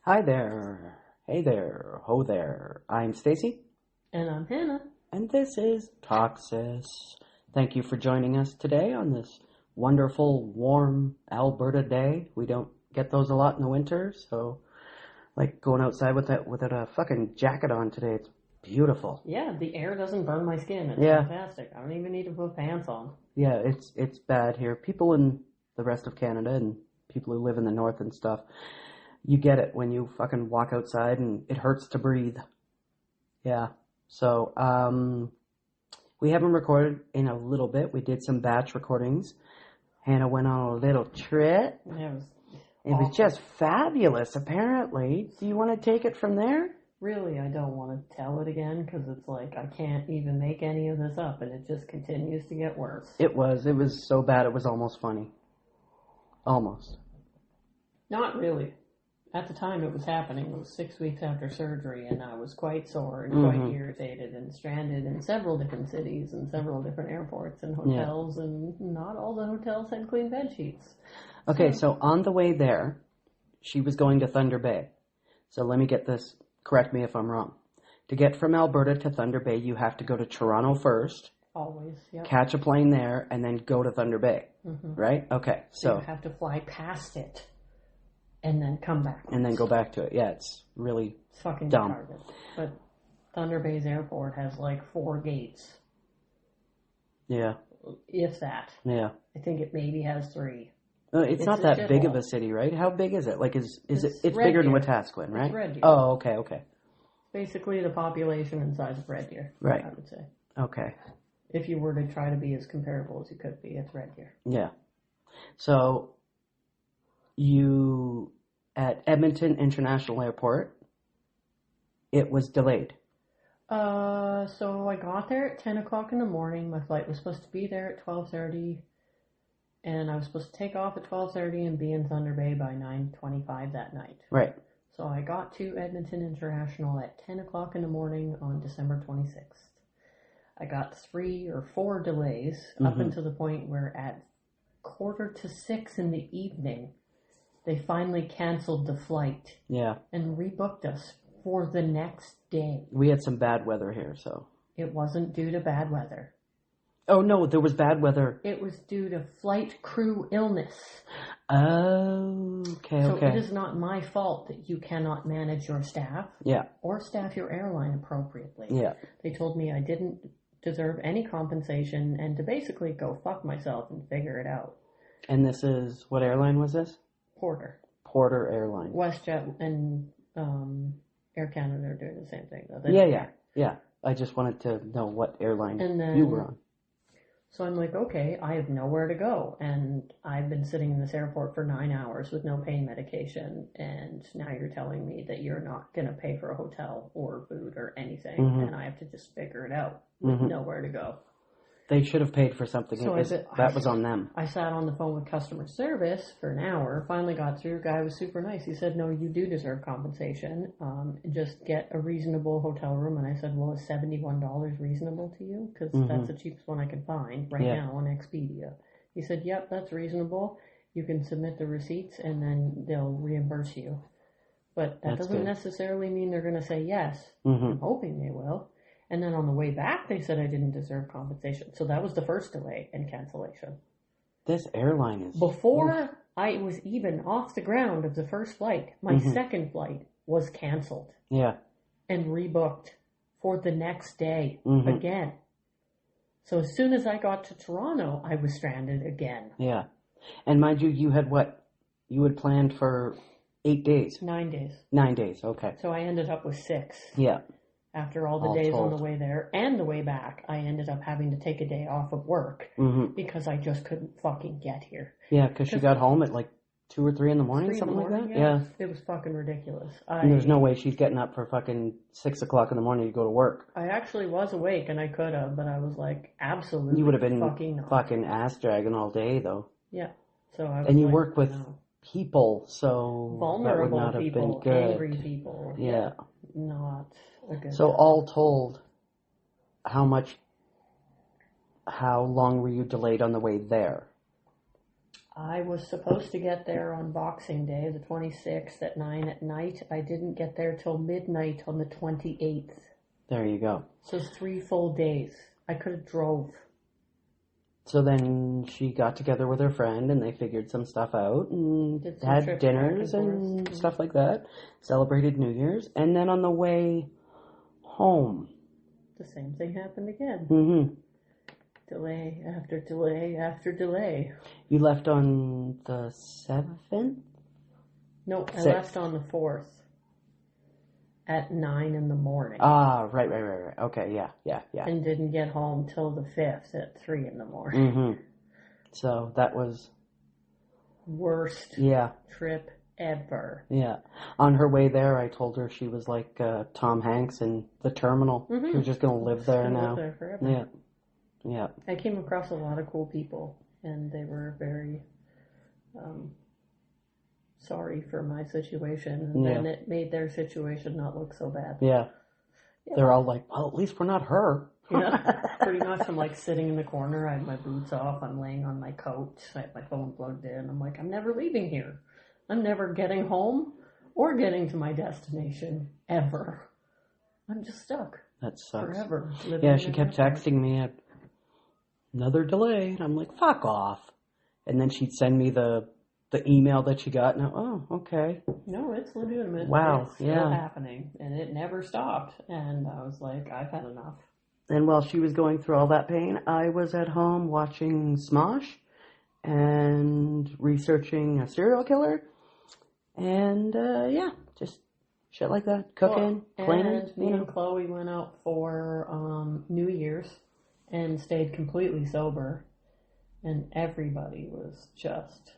Hi there. Hey there. Ho there. I'm Stacy. And I'm Hannah. And this is Toxis. Thank you for joining us today on this wonderful, warm Alberta day. We don't get those a lot in the winter, so like going outside without a fucking jacket on today. It's beautiful. Yeah, the air doesn't burn my skin. It's fantastic. I don't even need to put pants on. Yeah, it's bad here. People in the rest of Canada and people who live in the north and stuff, you get it when you fucking walk outside and it hurts to breathe. Yeah. So, we haven't recorded in a little bit. We did some batch recordings. Hannah went on a little trip. It was just fabulous, apparently. Do you want to take it from there? Really, I don't want to tell it again because it's like I can't even make any of this up and it just continues to get worse. It was so bad it was almost funny. Almost. Not really. At the time it was happening, it was 6 weeks after surgery, and I was quite sore and quite irritated and stranded in several different cities and several different airports and hotels, and not all the hotels had clean bed sheets. Okay, so on the way there, she was going to Thunder Bay. So let me get this, correct me if I'm wrong. To get from Alberta to Thunder Bay, you have to go to Toronto first. Always, yep. Catch a plane there, and then go to Thunder Bay, right? Okay, so you have to fly past it. And then come back. And then go back to it. Yeah, it's really fucking dumb. retarded. But Thunder Bay's airport has like 4 gates. Yeah. If that. Yeah. I think it maybe has 3. It's not that big of a city, right? How big is it? Like, it's bigger than Wetaskiwin, right? It's Red Deer. Oh, okay. Basically the population and size of Red Deer. Right. I would say. Okay. If you were to try to be as comparable as you could be, it's Red Deer. Yeah. So, you, at Edmonton International Airport, it was delayed. So I got there at 10 o'clock in the morning. My flight was supposed to be there at 12:30. And I was supposed to take off at 12:30 and be in Thunder Bay by 9:25 that night. Right. So I got to Edmonton International at 10 o'clock in the morning on December 26th. I got 3 or 4 delays up until the point where at 5:45 in the evening, they finally canceled the flight. Yeah. And rebooked us for the next day. We had some bad weather here, so. It wasn't due to bad weather. Oh, no, there was bad weather. It was due to flight crew illness. Oh, okay. So it is not my fault that you cannot manage your staff. Yeah. Or staff your airline appropriately. Yeah. They told me I didn't deserve any compensation and to basically go fuck myself and figure it out. And this is, what airline was this? Porter Airlines. WestJet and Air Canada are doing the same thing, though. Yeah. I just wanted to know what airline then, you were on. So I'm like, okay, I have nowhere to go. And I've been sitting in this airport for 9 hours with no pain medication. And now you're telling me that you're not going to pay for a hotel or food or anything. And I have to just figure it out with nowhere to go. They should have paid for something. So that was on them. I sat on the phone with customer service for an hour, finally got through. Guy was super nice. He said, no, you do deserve compensation. Just get a reasonable hotel room. And I said, well, is $71 reasonable to you? Because that's the cheapest one I can find right now on Expedia. He said, yep, that's reasonable. You can submit the receipts and then they'll reimburse you. But that doesn't necessarily mean they're going to say yes. I'm hoping they will. And then on the way back, they said I didn't deserve compensation. So that was the first delay and cancellation. This airline is... Before I was even off the ground of the first flight, my second flight was canceled. Yeah. And rebooked for the next day again. So as soon as I got to Toronto, I was stranded again. Yeah. And mind you, you had what? You had planned for 8 days. 9 days. 9 days, okay. So I ended up with 6. Yeah. After all the days on the way there and the way back, I ended up having to take a day off of work because I just couldn't fucking get here. Yeah, because she got home at like 2 or 3 in the morning, something like that? Yeah. It was fucking ridiculous. And there's no way she's getting up for fucking 6 o'clock in the morning to go to work. I actually was awake and I could have, but I was like, absolutely you would have been fucking fucking ass dragging all day, though. Yeah. So I was and you work with people, so that would Vulnerable not have people, been good. angry people. Yeah. Not a good So time. all told, how long were you delayed on the way there? I was supposed to get there on Boxing Day, the 26th at 9 at night. I didn't get there till midnight on the 28th. There you go. So it's 3 full days. I could have drove. So then she got together with her friend and they figured some stuff out and Did some had trips dinners back and and forth. stuff like that. Celebrated New Year's. And then on the way home. The same thing happened again. Mm-hmm. Delay after delay after delay. You left on the 7th? No, I 6th. left on the 4th at 9 in the morning. Ah, right. Okay, yeah. And didn't get home till the 5th at 3 in the morning. Mm-hmm. So that was... Worst trip ever. Yeah. On her way there, I told her she was like Tom Hanks in The Terminal. Mm-hmm. She was just going to live there now. Live there forever. Yeah. Yeah. I came across a lot of cool people, and they were very sorry for my situation. And then it made their situation not look so bad. Yeah. They're all like, well, at least we're not her. Yeah, pretty much. I'm like sitting in the corner. I had my boots off. I'm laying on my coat. I have my phone plugged in. I'm like, I'm never leaving here. I'm never getting home or getting to my destination ever. I'm just stuck That sucks. forever. Yeah, she kept texting me at another delay. And I'm like, fuck off. And then she'd send me the email that she got. And okay. No, it's legitimate. Wow, It's still happening. And it never stopped. And I was like, I've had enough. And while she was going through all that pain, I was at home watching Smosh and researching a serial killer. And, just shit like that. Cooking, cleaning. And me and Chloe went out for New Year's and stayed completely sober. And everybody was just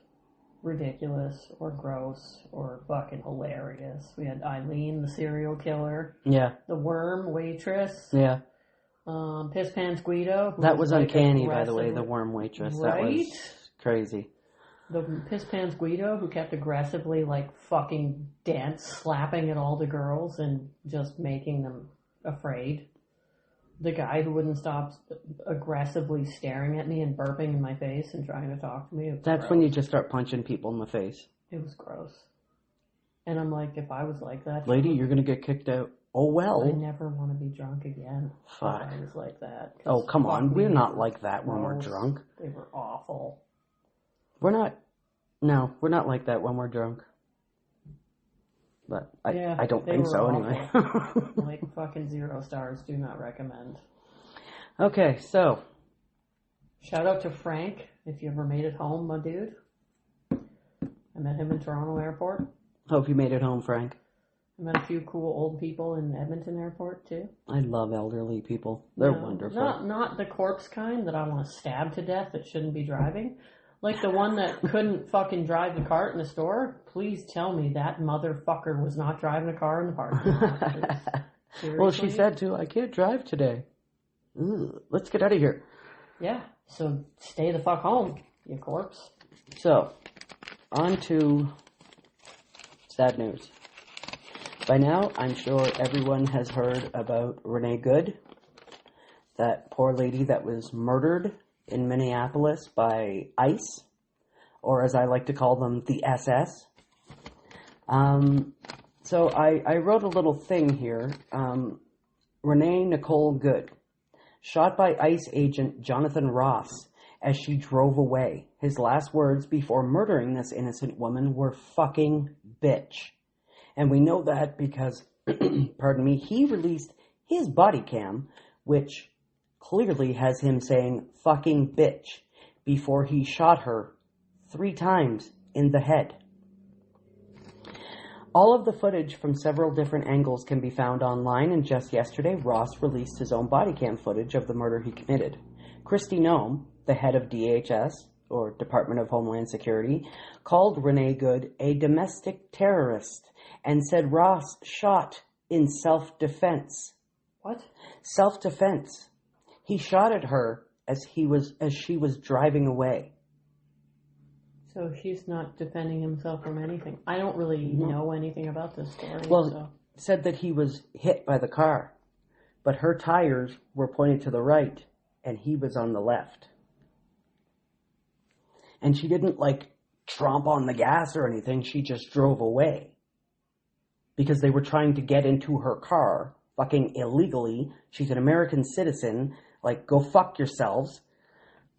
ridiculous or gross or fucking hilarious. We had Eileen, the serial killer. Yeah. The worm waitress. Yeah. Piss Pants Guido. That was uncanny, by the way, the worm waitress. Right? That was crazy. The Piss Pants Guido who kept aggressively fucking slapping at all the girls and just making them afraid. The guy who wouldn't stop aggressively staring at me and burping in my face and trying to talk to me. That's gross. when you just start punching people in the face. It was gross. And I'm like, if I was like that... Lady, you're going to get kicked out. Oh, well. I never want to be drunk again. Fuck. If I was like that. Oh, come on. We're me, not like that when we're gross. drunk. They were awful. We're not like that when we're drunk. But I don't think so anyway. Like fucking 0 stars, do not recommend. Okay, so. Shout out to Frank, if you ever made it home, my dude. I met him in Toronto Airport. Hope you made it home, Frank. I met a few cool old people in Edmonton Airport too. I love elderly people. They're wonderful. Not the corpse kind that I want to stab to death that shouldn't be driving. Like the one that couldn't fucking drive the cart in the store. Please tell me that motherfucker was not driving a car in the parking lot. Well, she said too, I can't drive today. Ugh, let's get out of here. Yeah, so stay the fuck home, you corpse. So, on to sad news. By now, I'm sure everyone has heard about Renee Good, that poor lady that was murdered in Minneapolis by ICE, or as I like to call them, the SS. So I wrote a little thing here. Renee Nicole Good, shot by ICE agent Jonathan Ross as she drove away. His last words before murdering this innocent woman were "fucking bitch." And we know that because, pardon me, he released his body cam, which clearly has him saying "fucking bitch" before he shot her 3 times in the head. All of the footage from several different angles can be found online, and just yesterday, Ross released his own body cam footage of the murder he committed. Kristi Noem, the head of DHS, or Department of Homeland Security, called Renee Good a domestic terrorist and said Ross shot in self-defense. What? Self-defense. He shot at her as she was driving away. So he's not defending himself from anything. I don't really know anything about this story. Well, so. said that he was hit by the car, but her tires were pointed to the right and he was on the left. And she didn't like tromp on the gas or anything. She just drove away because they were trying to get into her car fucking illegally. She's an American citizen. Like, go fuck yourselves.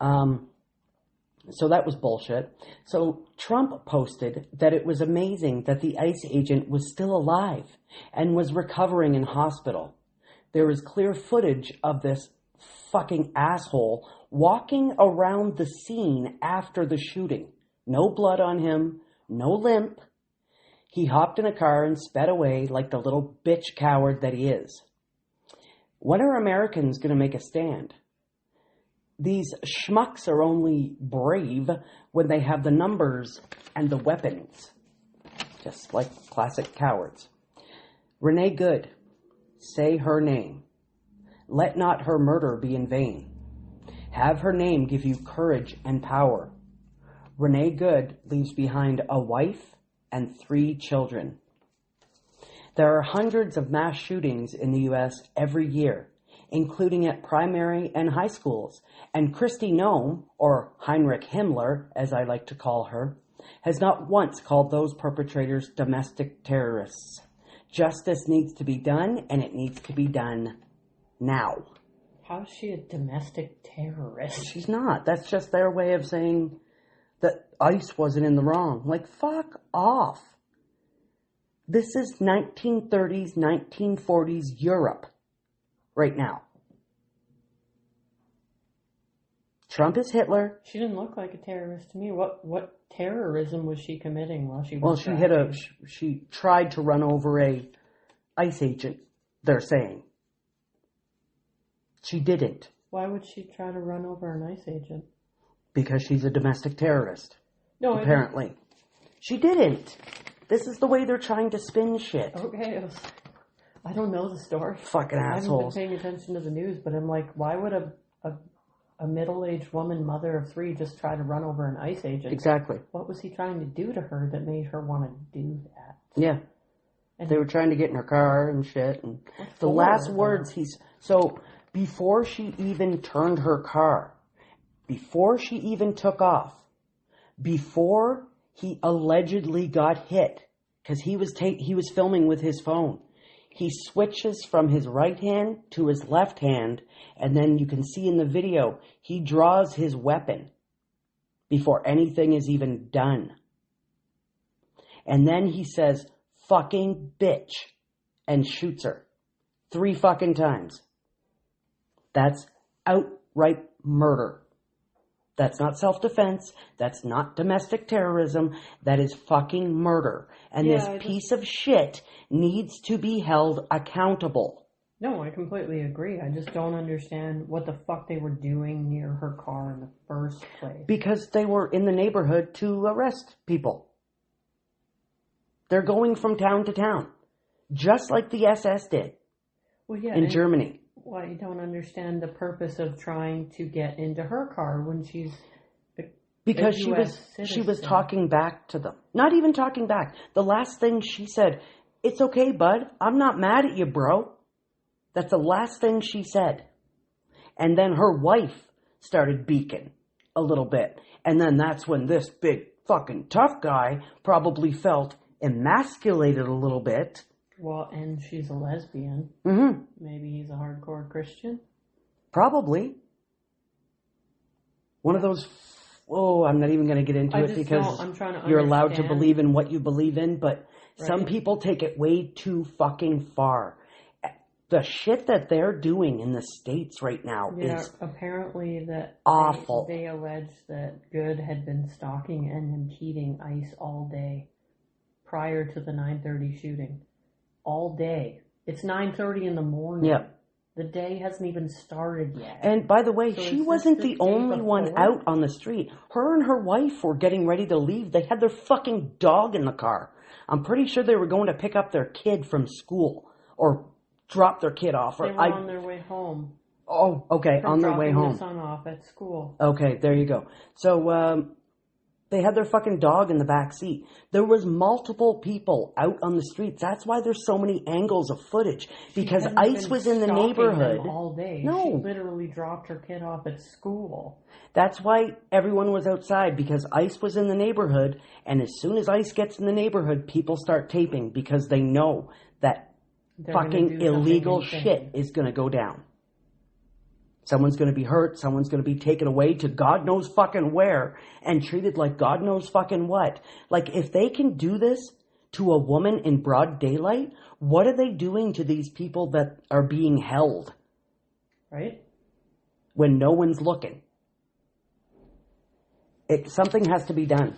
So that was bullshit. So Trump posted that it was amazing that the ICE agent was still alive and was recovering in hospital. There was clear footage of this fucking asshole walking around the scene after the shooting. No blood on him, no limp. He hopped in a car and sped away like the little bitch coward that he is. When are Americans going to make a stand? These schmucks are only brave when they have the numbers and the weapons. Just like classic cowards. Renee Good, say her name. Let not her murder be in vain. Have her name give you courage and power. Renee Good leaves behind a wife and 3 children. There are hundreds of mass shootings in the U.S. every year, including at primary and high schools, and Kristi Noem, or Heinrich Himmler, as I like to call her, has not once called those perpetrators domestic terrorists. Justice needs to be done, and it needs to be done now. How is she a domestic terrorist? She's not. That's just their way of saying that ICE wasn't in the wrong. Like, fuck off. This is 1930s, 1940s Europe right now. Trump is Hitler. She didn't look like a terrorist to me. What terrorism was she committing while she was Well, she tried to run over a ICE agent, they're saying. She didn't. Why would she try to run over an ICE agent? Because she's a domestic terrorist. No, apparently. She didn't. This is the way they're trying to spin shit. Okay, I don't know the story. Fucking assholes. I haven't been paying attention to the news, but I'm like, why would a middle-aged woman, mother of 3, just try to run over an ICE agent? Exactly. What was he trying to do to her that made her want to do that? Yeah. And they were trying to get in her car and shit. And the last words so before she even turned her car, before she even took off, before he allegedly got hit, because he was filming with his phone, he switches from his right hand to his left hand, and then you can see in the video, he draws his weapon before anything is even done. And then he says, fucking bitch, and shoots her 3 fucking times. That's outright murder. That's not self-defense. That's not domestic terrorism. That is fucking murder. And this piece of shit needs to be held accountable. No, I completely agree. I just don't understand what the fuck they were doing near her car in the first place. Because they were in the neighborhood to arrest people. They're going from town to town. Just like the SS did in Germany. Well, I don't understand the purpose of trying to get into her car when she's because she was talking back to them. Not even talking back. The last thing she said, "It's okay, bud. I'm not mad at you, bro." That's the last thing she said. And then her wife started beaking a little bit. And then that's when this big fucking tough guy probably felt emasculated a little bit. Well, and she's a lesbian. Mm-hmm. Maybe he's a hardcore Christian? Probably. One of those... Oh, I'm not even going to get into it because you're allowed to believe in what you believe in, but some people take it way too fucking far. The shit that they're doing in the States right now is apparently that awful. They allege that Good had been stalking and impeding ICE all day prior to the 9:30 shooting. All day. It's 9:30 in the morning. Yep. The day hasn't even started yet. And by the way, she wasn't the only one out on the street. Her and her wife were getting ready to leave. They had their fucking dog in the car. I'm pretty sure they were going to pick up their kid from school or drop their kid off. They were on their way home. Oh, okay, on their way home. Dropping the son off at school. Okay, there you go. So, They had their fucking dog in the back seat. There was multiple people out on the streets. That's why there's so many angles of footage. Because ICE was in the neighborhood. All day. No. She literally dropped her kid off at school. That's why everyone was outside, because ICE was in the neighborhood. And as soon as ICE gets in the neighborhood, people start taping because they know that fucking illegal shit is going to go down. Someone's going to be hurt. Someone's going to be taken away to God knows fucking where and treated like God knows fucking what. Like, if they can do this to a woman in broad daylight, what are they doing to these people that are being held? Right? When no one's looking. Something has to be done.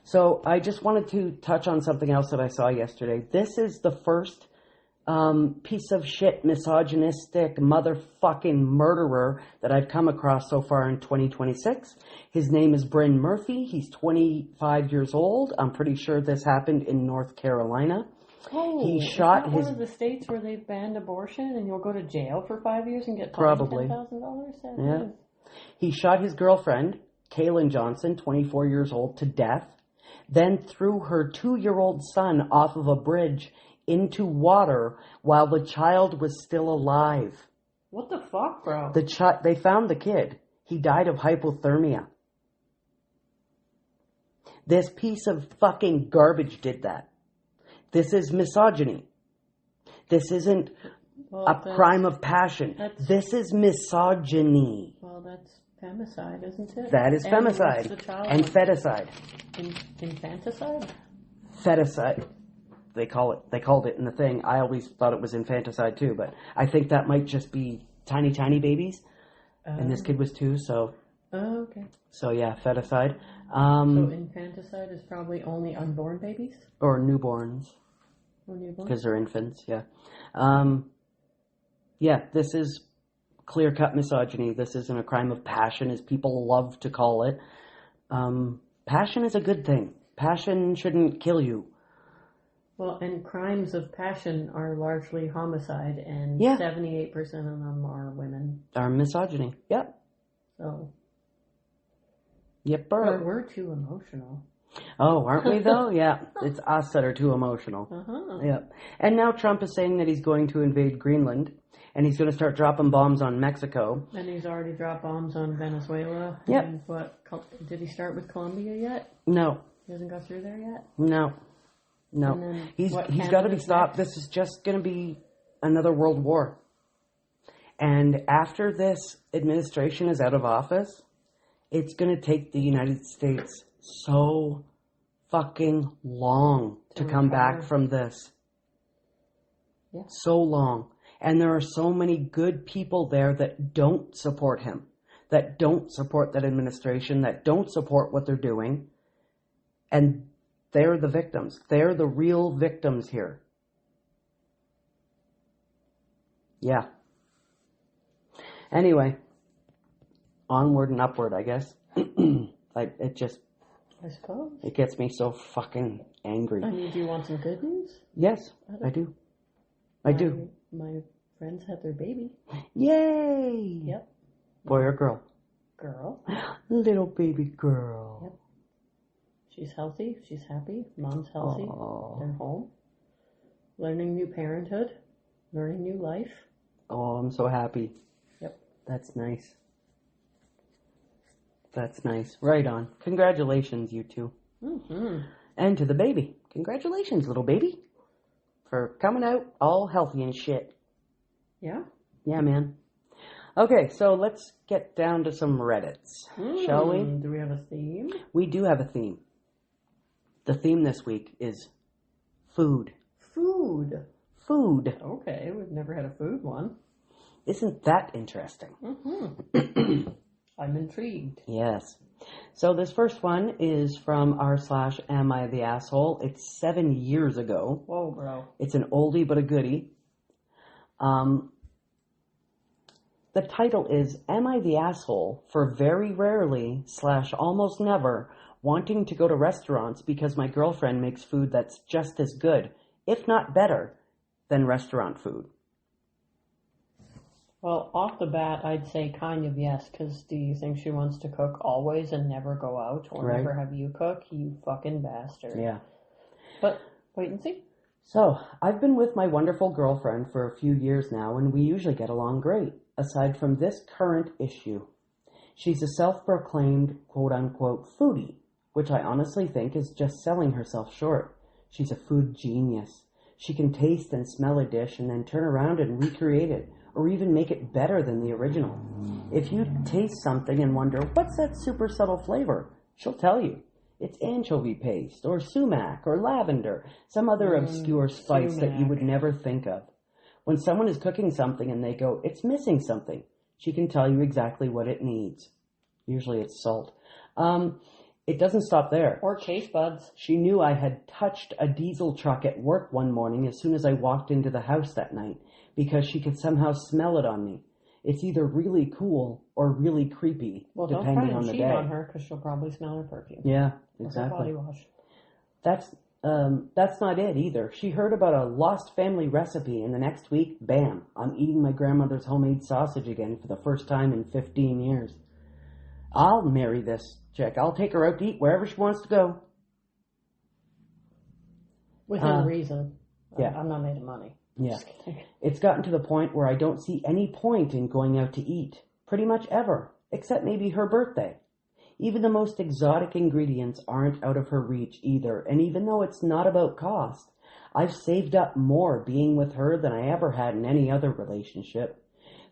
So I just wanted to touch on something else that I saw yesterday. This is the first piece of shit, misogynistic, motherfucking murderer that I've come across so far in 2026. His name is Bryn Murphy. He's 25 years old. I'm pretty sure this happened in North Carolina. Oh, he shot one of the states where they've banned abortion and you'll go to jail for 5 years and get probably $10,000? Yeah. He shot his girlfriend, Kaylin Johnson, 24 years old, to death, then threw her 2-year-old son off of a bridge into water while the child was still alive. What the fuck, bro? They found the kid. He died of hypothermia. This piece of fucking garbage did that. This is misogyny. This isn't a crime of passion. This is misogyny. Well, that's femicide, isn't it? That is femicide. And feticide. Infanticide? Feticide. They called it in the thing. I always thought it was infanticide too, but I think that might just be tiny, tiny babies. And this kid was 2, so. Oh, okay. So yeah, feticide. So infanticide is probably only unborn babies? Or newborns. Or newborns? Because they're infants, yeah. Yeah, this is clear-cut misogyny. This isn't a crime of passion, as people love to call it. Passion is a good thing. Passion shouldn't kill you. Well, and crimes of passion are largely homicide, and 78% of them are women. Are misogyny, yep. So. Yep, But we're too emotional. Oh, aren't we though? Yeah, it's us that are too emotional. Uh-huh. Yep. And now Trump is saying that he's going to invade Greenland, and he's going to start dropping bombs on Mexico. And he's already dropped bombs on Venezuela. Yep. And did he start with Colombia yet? No. He hasn't got through there yet? No. He's got to be stopped. This is just going to be another world war. And after this administration is out of office, it's going to take the United States so fucking long to come back from this. Yeah. So long. And there are so many good people there that don't support him, that don't support that administration, that don't support what they're doing. And they're the victims. They're the real victims here. Yeah. Anyway, onward and upward, I guess. I suppose. It gets me so fucking angry. I mean, do you want some good news? Yes, I do. I do. My friends had their baby. Yay! Yep. Boy or girl? Girl. Little baby girl. Yep. She's healthy. She's happy. Mom's healthy. Aww. They're home. Learning new parenthood. Learning new life. Oh, I'm so happy. Yep. That's nice. That's nice. Right on. Congratulations, you two. Mm-hmm. And to the baby. Congratulations, little baby. For coming out all healthy and shit. Yeah? Yeah, man. Okay, so let's get down to some Reddits, shall we? Do we have a theme? We do have a theme. The theme this week is food. Food. Food. Okay, we've never had a food one. Isn't that interesting? Mm-hmm. I'm intrigued. Yes. So this first one is from r/Am I the Asshole. It's 7 years ago. Whoa, bro. It's an oldie but a goodie. The title is Am I the Asshole for very rarely / almost never wanting to go to restaurants because my girlfriend makes food that's just as good, if not better, than restaurant food? Well, off the bat, I'd say kind of yes, because do you think she wants to cook always and never go out or Right. never have you cook? You fucking bastard. Yeah. But wait and see. So, I've been with my wonderful girlfriend for a few years now, and we usually get along great, aside from this current issue. She's a self-proclaimed quote-unquote foodie, which I honestly think is just selling herself short. She's a food genius. She can taste and smell a dish and then turn around and recreate it, or even make it better than the original. If you taste something and wonder, what's that super subtle flavor? She'll tell you. It's anchovy paste, or sumac, or lavender, some other obscure spice that you would never think of. When someone is cooking something and they go, it's missing something, she can tell you exactly what it needs. Usually it's salt. It doesn't stop there. Or taste buds. She knew I had touched a diesel truck at work one morning as soon as I walked into the house that night, because she could somehow smell it on me. It's either really cool or really creepy, Well, don't try depending and on the cheat day. on her, because she'll probably smell her perfume. Yeah, Or her exactly. body wash. That's not it either. She heard about a lost family recipe, and the next week, bam, I'm eating my grandmother's homemade sausage again for the first time in 15 years. I'll marry this chick. I'll take her out to eat wherever she wants to go. Within reason. yeah. I'm not made of money. Yeah. Just kidding. It's gotten to the point where I don't see any point in going out to eat, pretty much ever, except maybe her birthday. Even the most exotic ingredients aren't out of her reach either, and even though it's not about cost, I've saved up more being with her than I ever had in any other relationship.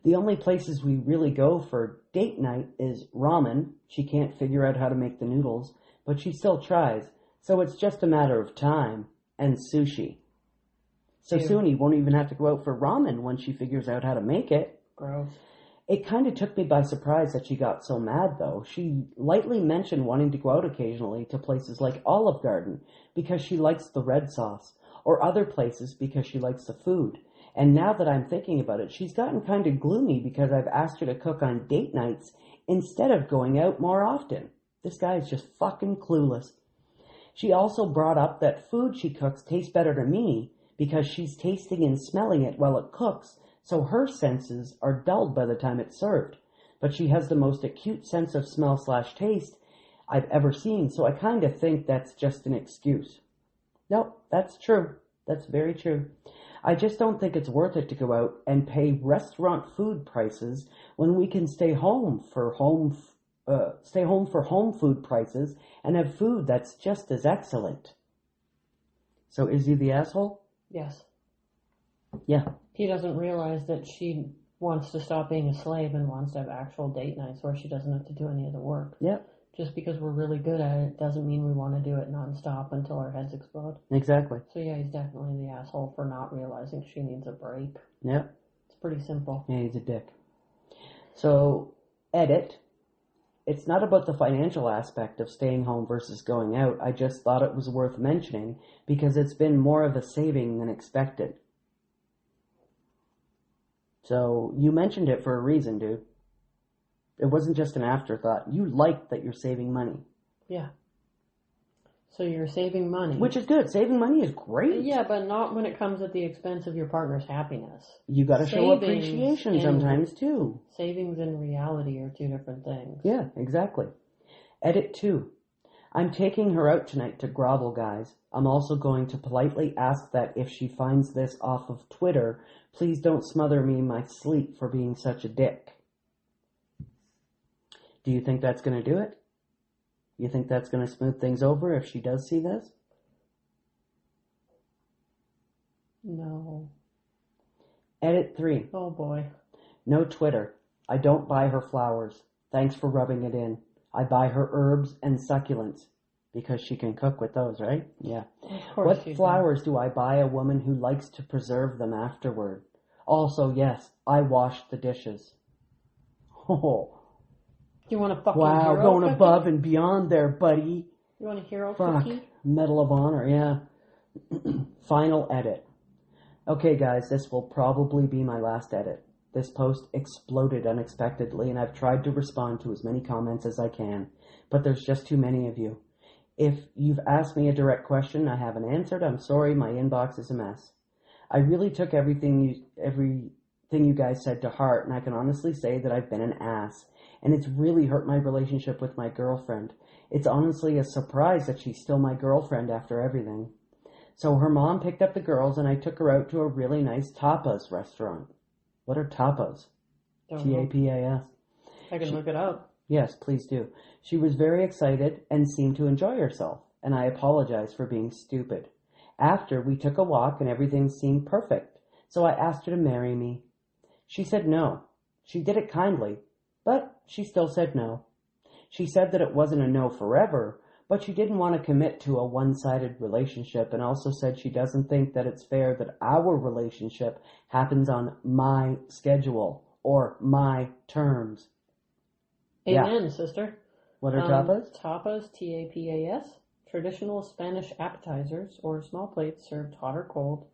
The only places we really go for date night is ramen. She can't figure out how to make the noodles, but she still tries, so it's just a matter of time, and sushi. So Ew. soon he won't even have to go out for ramen when she figures out how to make it. Gross. It kind of took me by surprise that she got so mad, though. She lightly mentioned wanting to go out occasionally to places like Olive Garden because she likes the red sauce, or other places because she likes the food. And now that I'm thinking about it, she's gotten kind of gloomy because I've asked her to cook on date nights instead of going out more often. This guy is just fucking clueless. She also brought up that food she cooks tastes better to me because she's tasting and smelling it while it cooks, so her senses are dulled by the time it's served. But she has the most acute sense of smell/taste I've ever seen, so I kind of think that's just an excuse. Nope, that's true. That's very true. I just don't think it's worth it to go out and pay restaurant food prices when we can stay home for home food prices and have food that's just as excellent. So is he the asshole? Yes. Yeah. He doesn't realize that she wants to stop being a slave and wants to have actual date nights where she doesn't have to do any of the work. Yep. Just because we're really good at it doesn't mean we want to do it nonstop until our heads explode. Exactly. So yeah, he's definitely the asshole for not realizing she needs a break. Yep. It's pretty simple. Yeah, he's a dick. So, edit. It's not about the financial aspect of staying home versus going out. I just thought it was worth mentioning because it's been more of a saving than expected. So, you mentioned it for a reason, dude. It wasn't just an afterthought. You like that you're saving money. Yeah. So you're saving money. Which is good. Saving money is great. Yeah, but not when it comes at the expense of your partner's happiness. You gotta show Savings appreciation and- sometimes, too. Savings and reality are two different things. Yeah, exactly. Edit 2. I'm taking her out tonight to grovel, guys. I'm also going to politely ask that if she finds this off of Twitter, please don't smother me in my sleep for being such a dick. Do you think that's going to do it? You think that's going to smooth things over if she does see this? No. Edit 3. Oh boy. No Twitter. I don't buy her flowers. Thanks for rubbing it in. I buy her herbs and succulents. Because she can cook with those, right? Yeah. Of course What you flowers do I buy a woman who likes to preserve them afterward? Also, yes, I wash the dishes. Oh, do. You want a fucking wow, hero going cookie? above and beyond there, buddy. You want a hero Fuck. cookie? Medal of Honor, yeah. Final edit. Okay, guys, this will probably be my last edit. This post exploded unexpectedly, and I've tried to respond to as many comments as I can, but there's just too many of you. If you've asked me a direct question I haven't answered, I'm sorry, my inbox is a mess. I really took every thing you guys said to heart, and I can honestly say that I've been an ass. And it's really hurt my relationship with my girlfriend. It's honestly a surprise that she's still my girlfriend after everything. So her mom picked up the girls and I took her out to a really nice tapas restaurant. What are tapas? T-A-P-A-S. I can look it up. Yes, please do. She was very excited and seemed to enjoy herself, and I apologized for being stupid. After, we took a walk and everything seemed perfect, so I asked her to marry me. She said no. She did it kindly, but she still said no. She said that it wasn't a no forever, but she didn't want to commit to a one-sided relationship, and also said she doesn't think that it's fair that our relationship happens on my schedule or my terms. Amen, Yeah. sister. What are tapas? Tapas, T-A-P-A-S, traditional Spanish appetizers or small plates served hot or cold,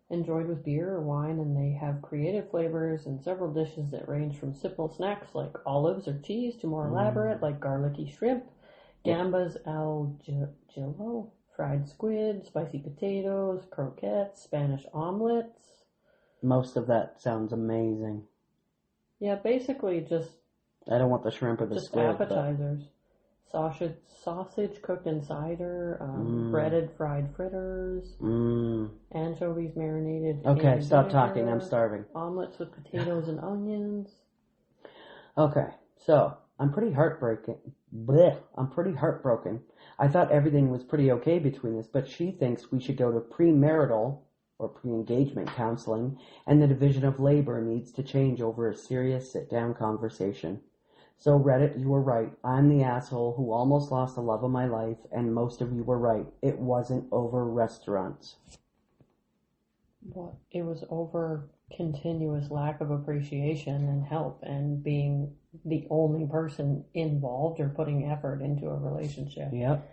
enjoyed with beer or wine, and they have creative flavors and several dishes that range from simple snacks like olives or cheese to more elaborate like garlicky shrimp, gambas al jello, fried squid, spicy potatoes, croquettes, Spanish omelets. Most of that sounds amazing. Yeah, basically just I don't want the shrimp or the squid. appetizers. Sausage cooked in cider, breaded fried fritters, anchovies marinated. Okay, in stop vinegar, talking. I'm starving. Omelets with potatoes and onions. Okay, so I'm pretty heartbroken. Blech, I'm pretty heartbroken. I thought everything was pretty okay between us, but she thinks we should go to premarital or pre-engagement counseling, and the Division of Labor needs to change over a serious sit-down conversation. So Reddit, you were right. I'm the asshole who almost lost the love of my life, and most of you were right. It wasn't over restaurants. What? It was over continuous lack of appreciation and help and being the only person involved or putting effort into a relationship. Yep.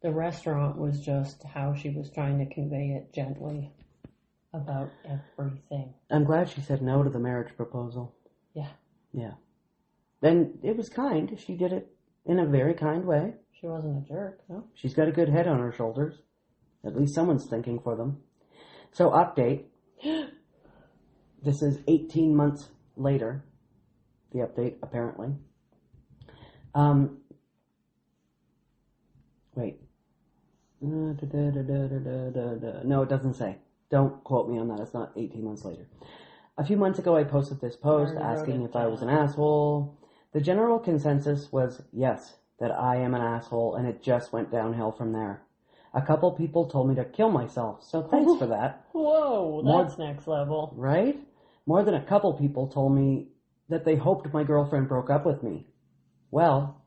The restaurant was just how she was trying to convey it gently about everything. I'm glad she said no to the marriage proposal. Yeah. Yeah. And it was kind. She did it in a very kind way. She wasn't a jerk, no? She's got a good head on her shoulders. At least someone's thinking for them. So, update. This is 18 months later. The update, apparently. Wait. No, it doesn't say. Don't quote me on that. It's not 18 months later. A few months ago, I posted this post asking if I was an asshole. The general consensus was yes, that I am an asshole, and it just went downhill from there. A couple people told me to kill myself, so thanks for that. Whoa, that's next level. Right? More than a couple people told me that they hoped my girlfriend broke up with me. Well,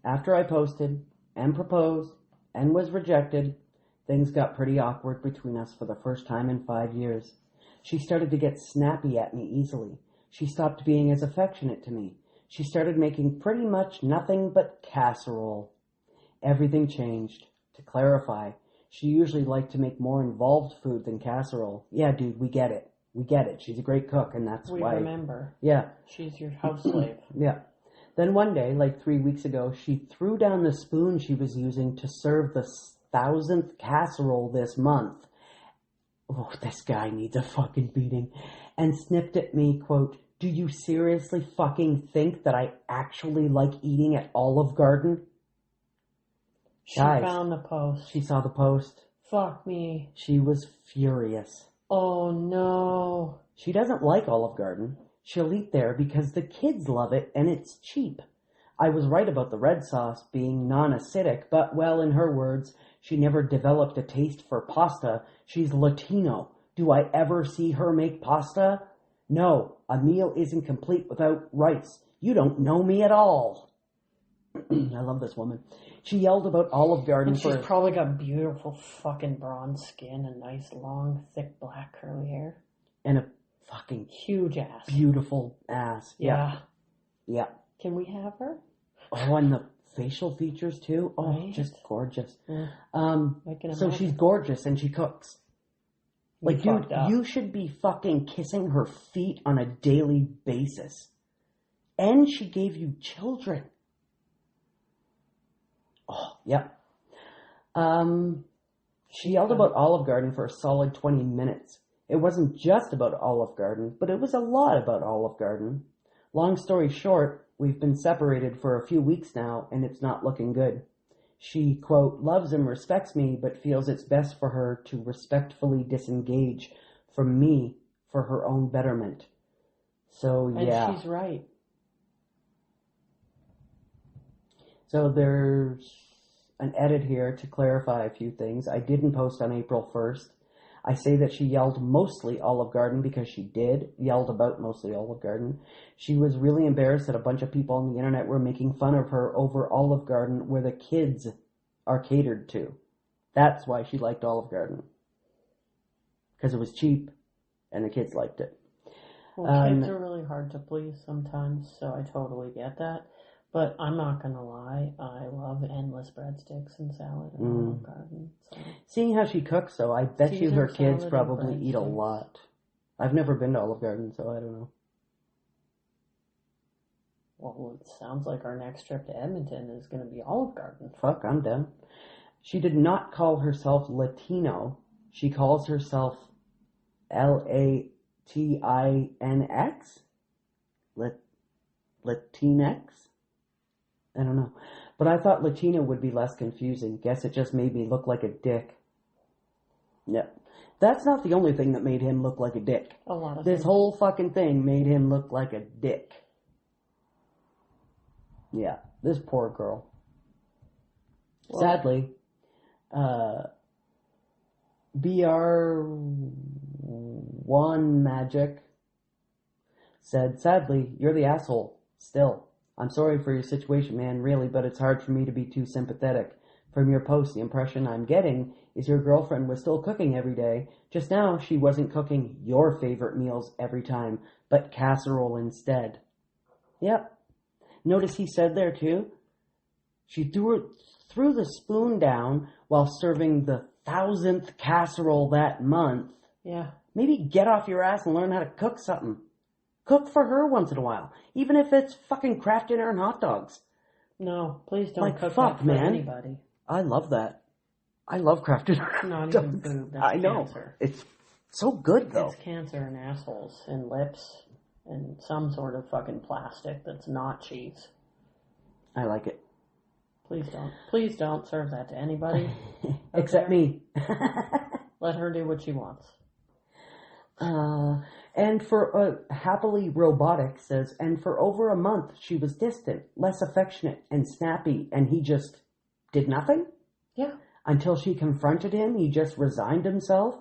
after I posted and proposed and was rejected, things got pretty awkward between us for the first time in 5 years. She started to get snappy at me easily. She stopped being as affectionate to me. She started making pretty much nothing but casserole. Everything changed. To clarify, she usually liked to make more involved food than casserole. Yeah, dude, we get it. We get it. She's a great cook, and that's why. We remember. Yeah. She's your house slave. Yeah. Then one day, like 3 weeks ago, she threw down the spoon she was using to serve the 1,000th casserole this month. Oh, this guy needs a fucking beating. And snipped at me, quote, "Do you seriously fucking think that I actually like eating at Olive Garden?" She Guys, found the post. She saw the post. Fuck me. She was furious. Oh no. She doesn't like Olive Garden. She'll eat there because the kids love it and it's cheap. I was right about the red sauce being non-acidic, but, well, in her words, she never developed a taste for pasta. She's Latino. Do I ever see her make pasta? No, a meal isn't complete without rice. You don't know me at all. I love this woman. She yelled about Olive Garden and she's probably got beautiful fucking bronze skin and nice, long, thick, black, curly hair. And a fucking huge ass. Beautiful ass. Yeah. Yeah. Can we have her? Oh, and the facial features too. Oh, right. Just gorgeous. So she's gorgeous and she cooks. Like, dude, you should be fucking kissing her feet on a daily basis. And she gave you children. Oh, yep. She yelled about Olive Garden for a solid 20 minutes. It wasn't just about Olive Garden, but it was a lot about Olive Garden. Long story short, we've been separated for a few weeks now, and it's not looking good. She, quote, loves and respects me, but feels it's best for her to respectfully disengage from me for her own betterment. So, yeah. And she's right. So there's an edit here to clarify a few things. I didn't post on April 1st. I say that she yelled mostly Olive Garden because she yelled about mostly Olive Garden. She was really embarrassed that a bunch of people on the internet were making fun of her over Olive Garden where the kids are catered to. That's why she liked Olive Garden. Because it was cheap and the kids liked it. Well, kids are really hard to please sometimes, so I totally get that. But I'm not going to lie, I love endless breadsticks and salad at Olive Garden. So. Seeing how she cooks, though, I bet you her kids probably eat a breadsticks. lot. I've never been to Olive Garden, so I don't know. Well, it sounds like our next trip to Edmonton is going to be Olive Garden. Fuck, I'm down. She did not call herself Latino. She calls herself Latinx? Latinx? I don't know. But I thought Latina would be less confusing. Guess it just made me look like a dick. Yeah. That's not the only thing that made him look like a dick. A lot of This things. whole fucking thing made him look like a dick. Yeah, this poor girl. Well, Sadly, BR1 Magic said, sadly, you're the asshole. Still. I'm sorry for your situation, man, really, but it's hard for me to be too sympathetic. From your post, the impression I'm getting is your girlfriend was still cooking every day. Just now, she wasn't cooking your favorite meals every time, but casserole instead. Yep. Notice he said there, too? She threw the spoon down while serving the 1,000th casserole that month. Yeah. Maybe get off your ass and learn how to cook something. Cook for her once in a while, even if it's fucking Kraft Dinner and hot dogs. No, please don't Like, cook fuck, that for man. anybody. I love that. I love Kraft Dinner. Not Dogs. even food. That's I know. cancer. It's so good, though. It's cancer in assholes and lips and some sort of fucking plastic that's not cheese. I like it. Please don't. Please don't serve that to anybody. Except me. Let her do what she wants. And for Happily Robotic says, and for over a month she was distant, less affectionate and snappy, and he just did nothing? Yeah. Until she confronted him, he just resigned himself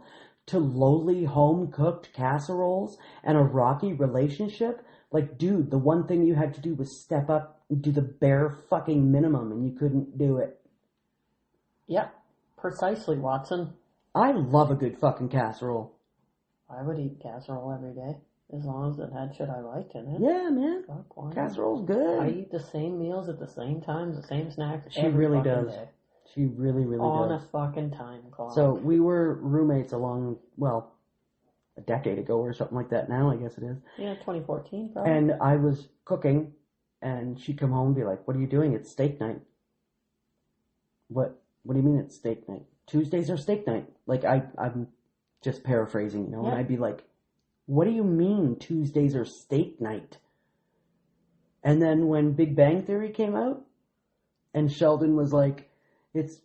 to lowly home-cooked casseroles and a rocky relationship? Like, dude, the one thing you had to do was step up and do the bare fucking minimum, and you couldn't do it. Yep. Precisely, Watson. I love a good fucking casserole. I would eat casserole every day, as long as it had shit I liked in it. Yeah, man. Fuck, why not? Casserole's good. I eat the same meals at the same times, the same snacks She every really fucking does. day. She really, really On does. a fucking time clock. So we were roommates along, well, a decade ago or something like that now, I guess it is. Yeah, 2014 probably. And I was cooking, and she'd come home and be like, what are you doing? It's steak night. What do you mean it's steak night? Tuesdays are steak night. Like, I'm just paraphrasing, you know, and Yeah. I'd be like, what do you mean Tuesdays are steak night? And then when Big Bang Theory came out, and Sheldon was like, it's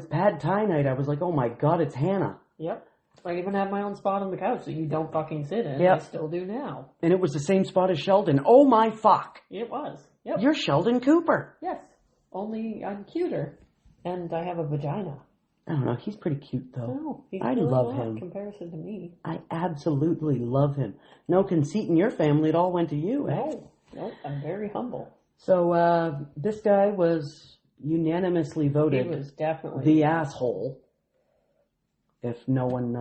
pad thai night, I was like, oh my god, it's Hannah. Yep. I even have my own spot on the couch that you don't fucking sit in. Yep. I still do now. And it was the same spot as Sheldon. Oh my fuck. It was. Yep. You're Sheldon Cooper. Yes. Only I'm cuter. And I have a vagina. I don't know, he's pretty cute though. No, he's I really love not him. in comparison to me. I absolutely love him. No conceit in your family, it all went to you, eh? No, I'm very humble. So, this guy was unanimously voted He was definitely the asshole. If no one,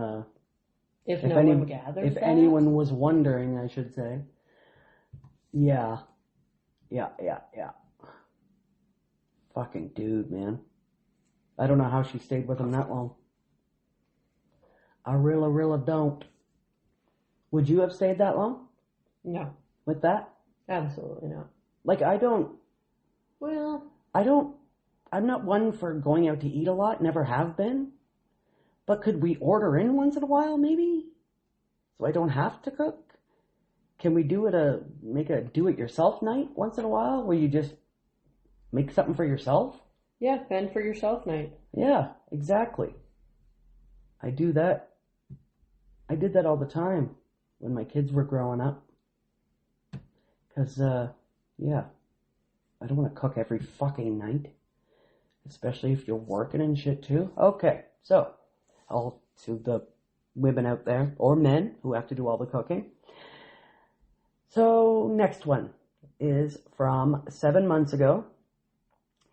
If if no any- one gathered if that, anyone was wondering, I should say. Yeah. Fucking dude, man. I don't know how she stayed with him that long. I really don't. Would you have stayed that long No, with that? absolutely not. Like, Well, I'm not one for going out to eat a lot, never have been. But could we order in once in a while, maybe? so I don't have to cook? Can we make a do-it-yourself night once in a while where you just make something for yourself? Yeah, fend for yourself night. Yeah, exactly. I do that. I did that all the time when my kids were growing up. Because, yeah, I don't want to cook every fucking night. Especially if you're working and shit too. Okay, so, all to the women out there, or men, who have to do all the cooking. So, next one is from 7 months ago.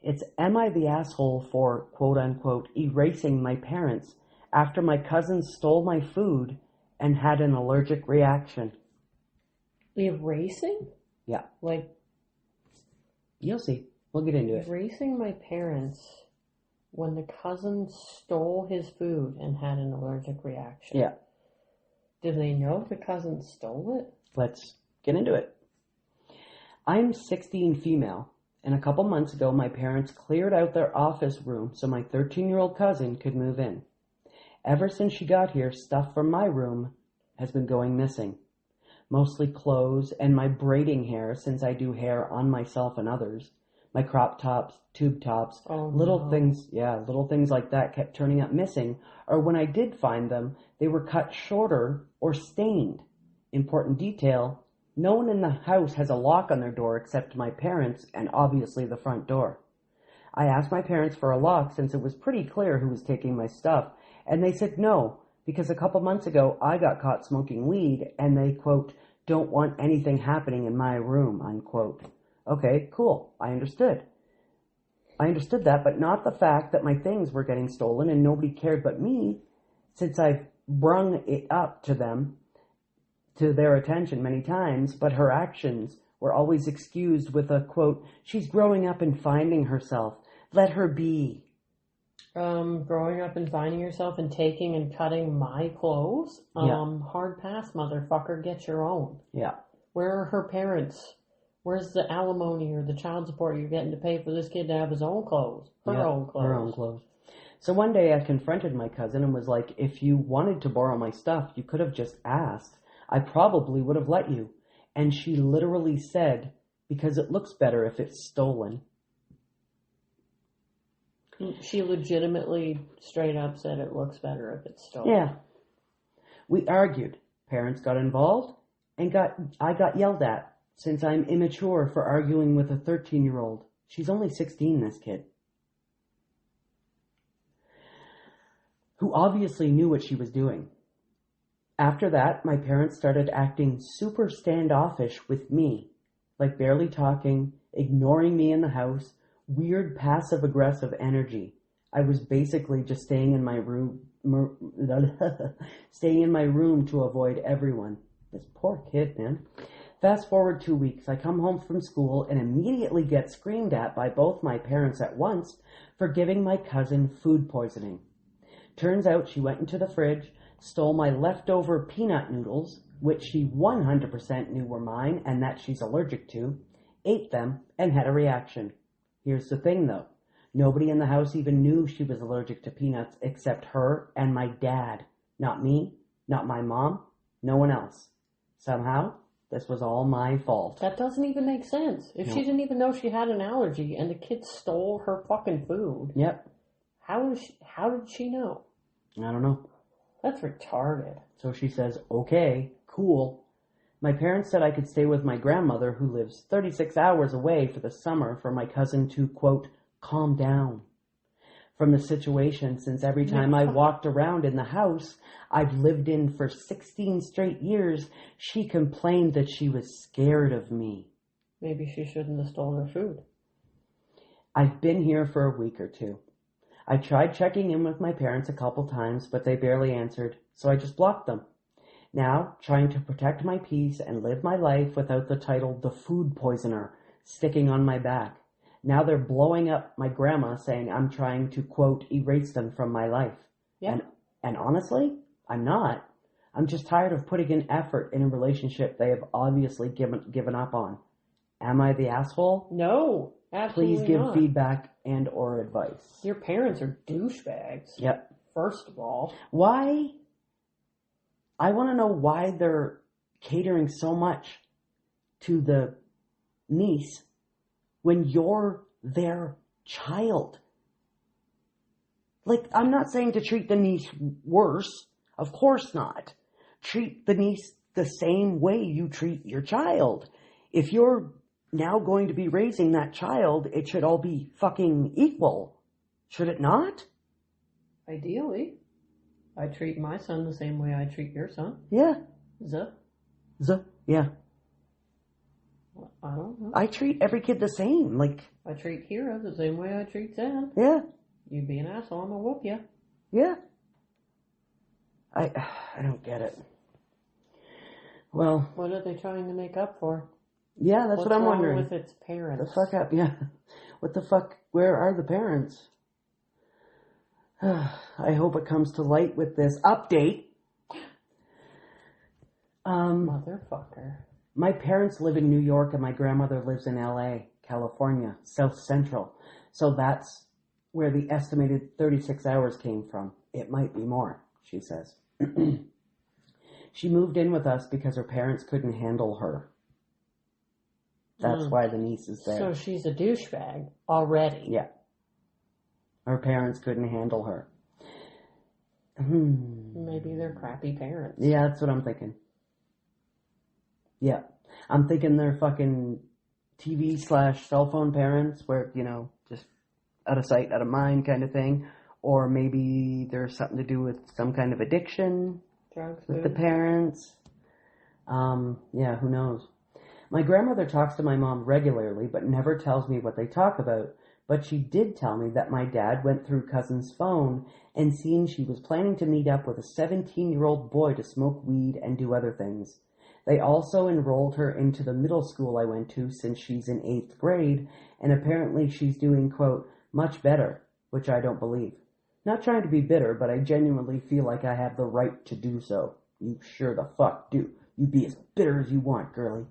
It's, am I the asshole for, quote unquote, erasing my parents after my cousin stole my food and had an allergic reaction? Erasing? Yeah. Like, you'll see. We'll get into it. erasing my parents when the cousin stole his food and had an allergic reaction. Yeah. Did they know the cousin stole it? Let's get into it. I'm 16 female, and a couple months ago my parents cleared out their office room so my 13-year-old cousin could move in. Ever since she got here, stuff from my room has been going missing. Mostly clothes and my braiding hair, since I do hair on myself and others. My crop tops, tube tops, little things like that kept turning up missing, or when I did find them, they were cut shorter or stained. Important detail, no one in the house has a lock on their door except my parents and obviously the front door. I asked my parents for a lock since it was pretty clear who was taking my stuff, and they said no, because a couple months ago I got caught smoking weed and they, quote, don't want anything happening in my room, unquote. Okay, cool. I understood that, but not the fact that my things were getting stolen and nobody cared but me, since I've brung it up to them, to their attention many times, but her actions were always excused with a, quote, she's growing up and finding herself. Let her be. Growing up and finding yourself and taking and cutting my clothes? Hard pass, motherfucker. Get your own. Yeah. Where are her parents? Where's the alimony or the child support you're getting to pay for this kid to have his own clothes? Her own clothes. So one day I confronted my cousin and was like, if you wanted to borrow my stuff, you could have just asked. I probably would have let you. And she literally said, because it looks better if it's stolen. She legitimately straight up said it looks better if it's stolen. Yeah. We argued. Parents got involved and I got yelled at. Since I'm immature for arguing with a 13-year-old. She's only 16, this kid. Who obviously knew what she was doing. After that, my parents started acting super standoffish with me. Like barely talking, ignoring me in the house, weird passive-aggressive energy. I was basically just staying in my room to avoid everyone. This poor kid, man. Fast forward 2 weeks, I come home from school and immediately get screamed at by both my parents at once for giving my cousin food poisoning. Turns out she went into the fridge, stole my leftover peanut noodles, which she 100% knew were mine and that she's allergic to, ate them, and had a reaction. Here's the thing though, nobody in the house even knew she was allergic to peanuts except her and my dad. Not me, not my mom, no one else. Somehow, this was all my fault. That doesn't even make sense. If she didn't even know she had an allergy and the kid stole her fucking food. Yep. How did she know? I don't know. That's retarded. So she says, okay, cool. My parents said I could stay with my grandmother who lives 36 hours away for the summer for my cousin to, quote, calm down from the situation, since every time I walked around in the house I've lived in for 16 straight years, she complained that she was scared of me. Maybe she shouldn't have stolen her food. I've been here for a week or two. I tried checking in with my parents a couple times, but they barely answered, so I just blocked them. Now, trying to protect my peace and live my life without the title The Food Poisoner sticking on my back. Now they're blowing up my grandma saying I'm trying to, quote, erase them from my life. Yeah. And honestly, I'm not. I'm just tired of putting in effort in a relationship they have obviously given up on. Am I the asshole? No, absolutely Please give not. feedback and or advice. Your parents are douchebags. Yep. First of all. Why I want to know why they're catering so much to the niece when you're their child. Like, I'm not saying to treat the niece worse. Of course not. Treat the niece the same way you treat your child. If you're now going to be raising that child, it should all be fucking equal. Should it not? Ideally, I treat my son the same way I treat your son. Yeah. Yeah. I don't know. I treat every kid the same. Like, I treat Kira the same way I treat Zan. yeah. You be an asshole, I'm gonna whoop you. Yeah. I don't get it. Well, what are they trying to make up for? Yeah, that's what I'm wondering. What's wrong with its parents? The fuck up, yeah. What the fuck? Where are the parents? I hope it comes to light with this update. Motherfucker. My parents live in New York and my grandmother lives in LA, California, South Central. So that's where the estimated 36 hours came from. It might be more, she says. She moved in with us because her parents couldn't handle her. That's why the niece is there. So she's a douchebag already. Yeah. Her parents couldn't handle her. Maybe they're crappy parents. Yeah, that's what I'm thinking. Yeah. I'm thinking they're fucking TV/cell phone parents where, just out of sight, out of mind kind of thing. Or maybe there's something to do with some kind of addiction Drugs, with the parents. Yeah, who knows? My grandmother talks to my mom regularly, but never tells me what they talk about. But she did tell me that my dad went through cousin's phone and seen she was planning to meet up with a 17-year-old boy to smoke weed and do other things. They also enrolled her into the middle school I went to since she's in 8th grade, and apparently she's doing, quote, much better, which I don't believe. Not trying to be bitter, but I genuinely feel like I have the right to do so. You sure the fuck do. You be as bitter as you want, girlie.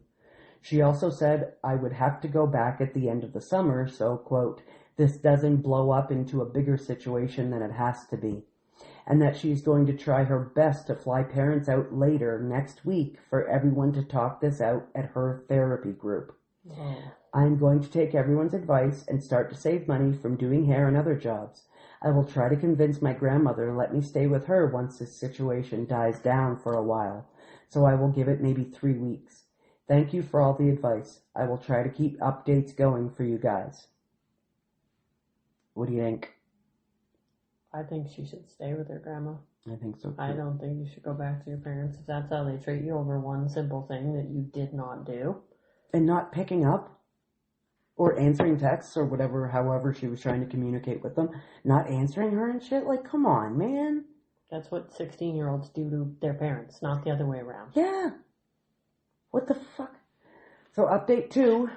She also said I would have to go back at the end of the summer, so, quote, this doesn't blow up into a bigger situation than it has to be, and that she's going to try her best to fly parents out later next week for everyone to talk this out at her therapy group. Oh. I'm going to take everyone's advice and start to save money from doing hair and other jobs. I will try to convince my grandmother to let me stay with her once this situation dies down for a while, so I will give it maybe 3 weeks. Thank you for all the advice. I will try to keep updates going for you guys. What do you think? I think she should stay with her grandma. I think so too. I don't think you should go back to your parents if that's how they treat you over one simple thing that you did not do. And not picking up or answering texts or whatever, however she was trying to communicate with them. Not answering her and shit. Like, come on, man. That's what 16-year-olds do to their parents, not the other way around. Yeah. What the fuck? So update 2.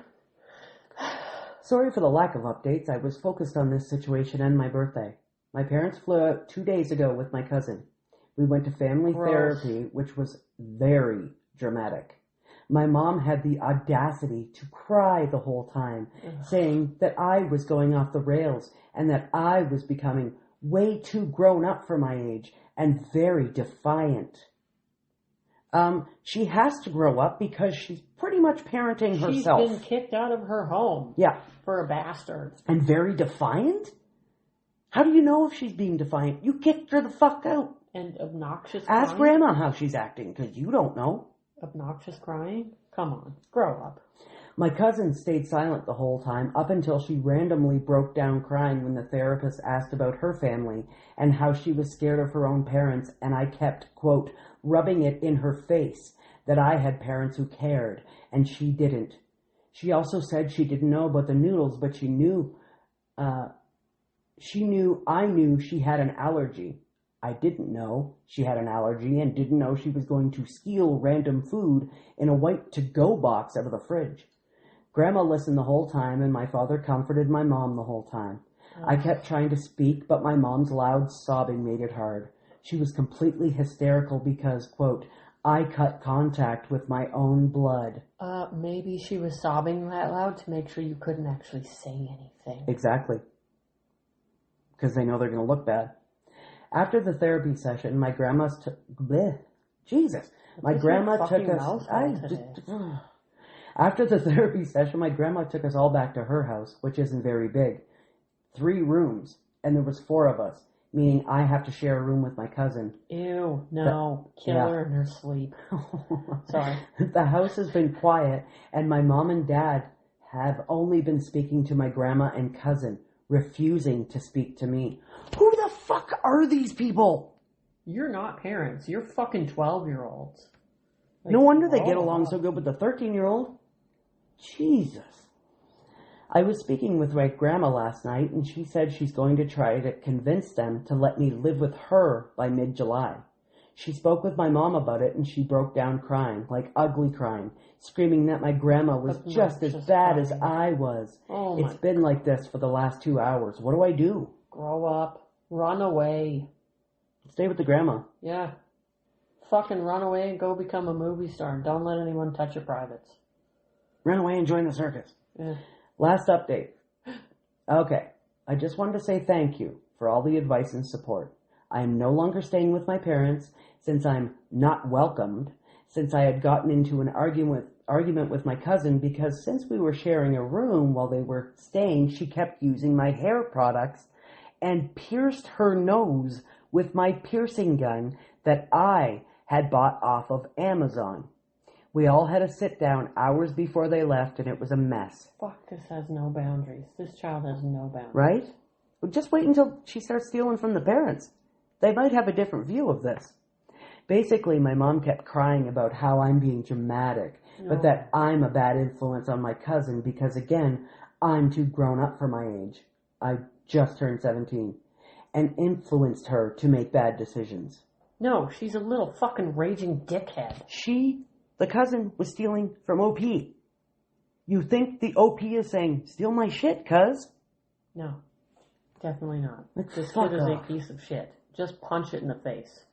Sorry for the lack of updates. I was focused on this situation and my birthday. My parents flew out 2 days ago with my cousin. We went to family therapy, which was very dramatic. My mom had the audacity to cry the whole time, saying that I was going off the rails and that I was becoming way too grown up for my age and very defiant. She has to grow up because she's pretty much parenting herself. She's been kicked out of her home. Yeah. For a bastard. And very defiant? How do you know if she's being defiant? You kicked her the fuck out. And obnoxious Ask crying? Grandma how she's acting, because you don't know. Obnoxious crying? Come on, grow up. My cousin stayed silent the whole time, up until she randomly broke down crying when the therapist asked about her family and how she was scared of her own parents, and I kept, quote, rubbing it in her face that I had parents who cared, and she didn't. She also said she didn't know about the noodles, but I knew she had an allergy. I didn't know she had an allergy and didn't know she was going to steal random food in a white to-go box out of the fridge. Grandma listened the whole time, and my father comforted my mom the whole time. I kept trying to speak, but my mom's loud sobbing made it hard. She was completely hysterical because, quote, I cut contact with my own blood. Maybe she was sobbing that loud to make sure you couldn't actually say anything. Exactly. Because they know they're going to look bad. After the therapy session, my grandma Jesus. My Is grandma your took fucking us. mouth all today? After the therapy session, my grandma took us all back to her house, which isn't very big. 3 rooms, and there was 4 of us, meaning I have to share a room with my cousin. Ew, no. Kill her in her sleep. Sorry. The house has been quiet, and my mom and dad have only been speaking to my grandma and cousin, refusing to speak to me. Who the fuck are these people? You're not parents. You're fucking 12-year-olds. Like, No wonder they get along so good with the 13-year-old. Jesus. I was speaking with my grandma last night, and she said she's going to try to convince them to let me live with her by mid-July. She spoke with my mom about it, and she broke down crying, like ugly crying, screaming that my grandma was just as bad as I was. Oh It's been like this for the last 2 hours. What do I do? Grow up. Run away. Stay with the grandma. Yeah. Fucking run away and go become a movie star. Don't let anyone touch your privates. Run away and join the circus. Yeah. Last update. Okay, I just wanted to say thank you for all the advice and support. I am no longer staying with my parents since I'm not welcomed, since I had gotten into an argument with my cousin because since we were sharing a room while they were staying, she kept using my hair products and pierced her nose with my piercing gun that I had bought off of Amazon. We all had a sit down hours before they left, and it was a mess. Fuck, this has no boundaries. This child has no boundaries. Right? Well, just wait until she starts stealing from the parents. They might have a different view of this. Basically, my mom kept crying about how I'm being dramatic, but that I'm a bad influence on my cousin because, again, I'm too grown up for my age. I just turned 17, and influenced her to make bad decisions. No, she's a little fucking raging dickhead. The cousin, was stealing from OP. You think the OP is saying, steal my shit, cuz? No, definitely not. Like, this fuck kid is off. a piece of shit. Just punch it in the face.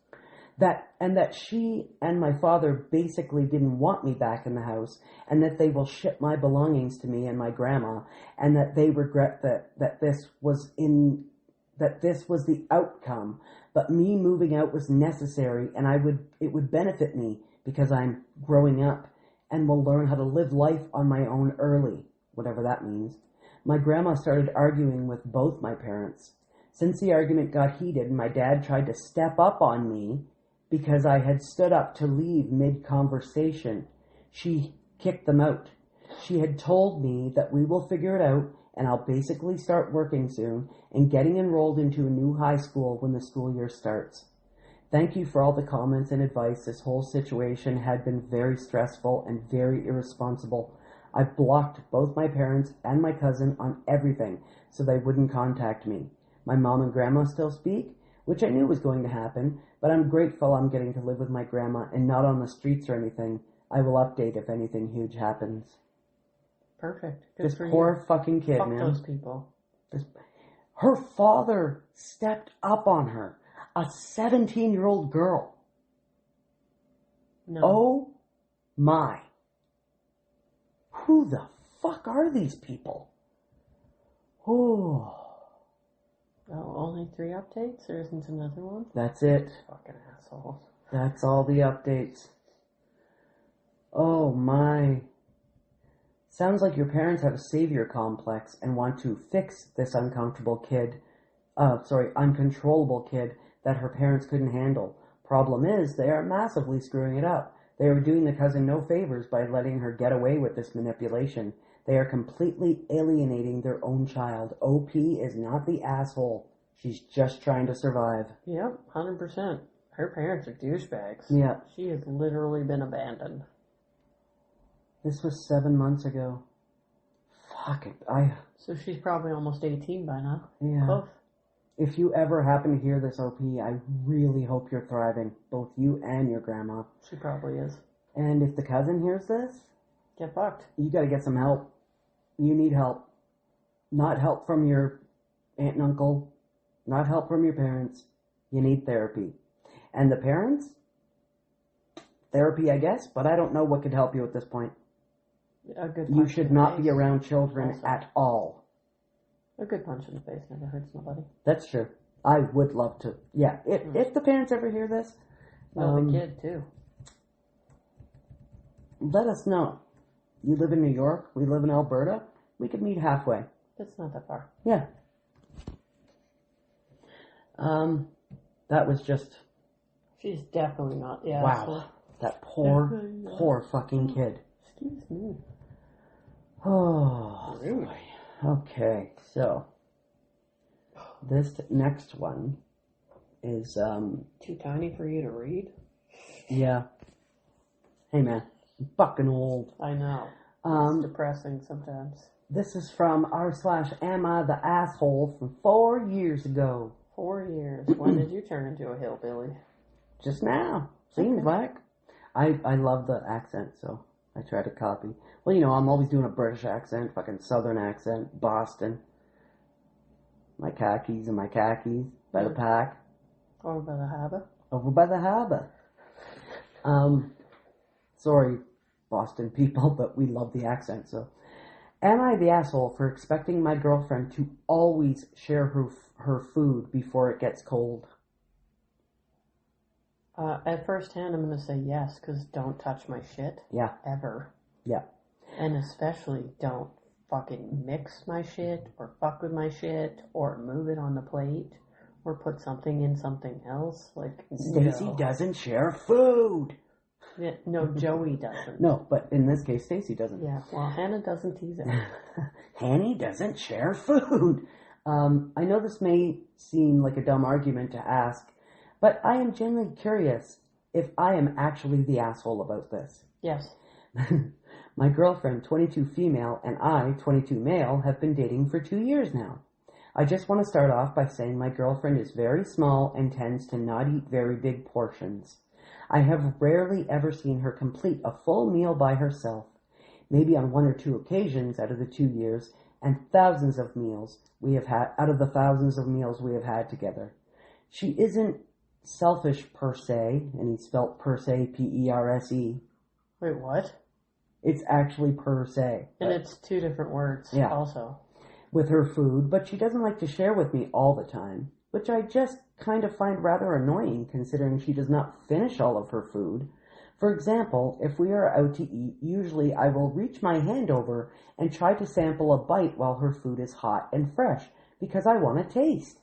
That she and my father basically didn't want me back in the house, and that they will ship my belongings to me and my grandma, and that they regret that this was the outcome, but me moving out was necessary, and it would benefit me because I'm growing up and will learn how to live life on my own early, whatever that means. My grandma started arguing with both my parents. Since the argument got heated, my dad tried to step up on me because I had stood up to leave mid-conversation. She kicked them out. She had told me that we will figure it out and I'll basically start working soon and getting enrolled into a new high school when the school year starts. Thank you for all the comments and advice. This whole situation had been very stressful and very irresponsible. I blocked both my parents and my cousin on everything so they wouldn't contact me. My mom and grandma still speak, which I knew was going to happen, but I'm grateful I'm getting to live with my grandma and not on the streets or anything. I will update if anything huge happens. Perfect. Good This for poor you. fucking kid, Fuck man. those people. Her father stepped up on her. A 17-year-old girl. No. Oh my. Who the fuck are these people? Oh. Oh, only 3 updates? There isn't another one? That's it. Fucking assholes. That's all the updates. Oh my. Sounds like your parents have a savior complex and want to fix this uncontrollable kid that her parents couldn't handle. Problem is, they are massively screwing it up. They are doing the cousin no favors by letting her get away with this manipulation. They are completely alienating their own child. OP is not the asshole. She's just trying to survive. Yep, 100%. Her parents are douchebags. Yeah. She has literally been abandoned. This was 7 months ago. Fuck it. So she's probably almost 18 by now. Yeah. Close. If you ever happen to hear this, OP, I really hope you're thriving. Both you and your grandma. She probably is. And if the cousin hears this, Get fucked. you gotta get some help. You need help. Not help from your aunt and uncle. Not help from your parents. You need therapy. And the parents? Therapy, I guess, but I don't know what could help you at this point. A good You punch should in the not be face. around children Also. at all. A good punch in the face never hurts nobody. That's true. I would love to. Yeah, if the parents ever hear this, No, the kid too. let us know. You live in New York, we live in Alberta, we could meet halfway. That's not that far. Yeah. That was just... She's definitely not the asshole. Wow. That poor fucking kid. Excuse me. Oh, Rude. okay, so this next one is, Too tiny for you to read? yeah. Hey man, I'm fucking old. I know. Um, It's depressing sometimes. This is from r/Am I the Asshole from 4 years ago. 4 years. When did you turn into a hillbilly? Just now, seems Okay. like. I love the accent, so I try to copy. Well, you know, I'm always doing a British accent, fucking Southern accent, Boston. My khakis and my khakis by the pack. Over by the harbour? Over by the harbour. Sorry, Boston people, but we love the accent, so. Am I the asshole for expecting my girlfriend to always share her food before it gets cold? At first hand, I'm going to say yes, because don't touch my shit. Yeah, Ever. yeah. And especially don't fucking mix my shit, or fuck with my shit, or move it on the plate, or put something in something else. Like, Stacy no. doesn't share food. Yeah, no, Joey doesn't. No, but in this case, Stacy doesn't. Yeah, well, Hannah doesn't either. Hanny doesn't share food. I know this may seem like a dumb argument to ask, but I am genuinely curious if I am actually the asshole about this. Yes. My girlfriend, 22 female, and I, 22 male, have been dating for 2 years now. I just want to start off by saying my girlfriend is very small and tends to not eat very big portions. I have rarely ever seen her complete a full meal by herself, maybe on 1 or 2 occasions out of the 2 years, and thousands of meals we have had out of the thousands of meals we have had together. She isn't selfish per se, and he spelt per se Perse. Wait, what? It's actually per se. And it's 2 different words Yeah. also. With her food, but she doesn't like to share with me all the time, which I just kind of find rather annoying considering she does not finish all of her food. For example, if we are out to eat, usually I will reach my hand over and try to sample a bite while her food is hot and fresh because I want to taste.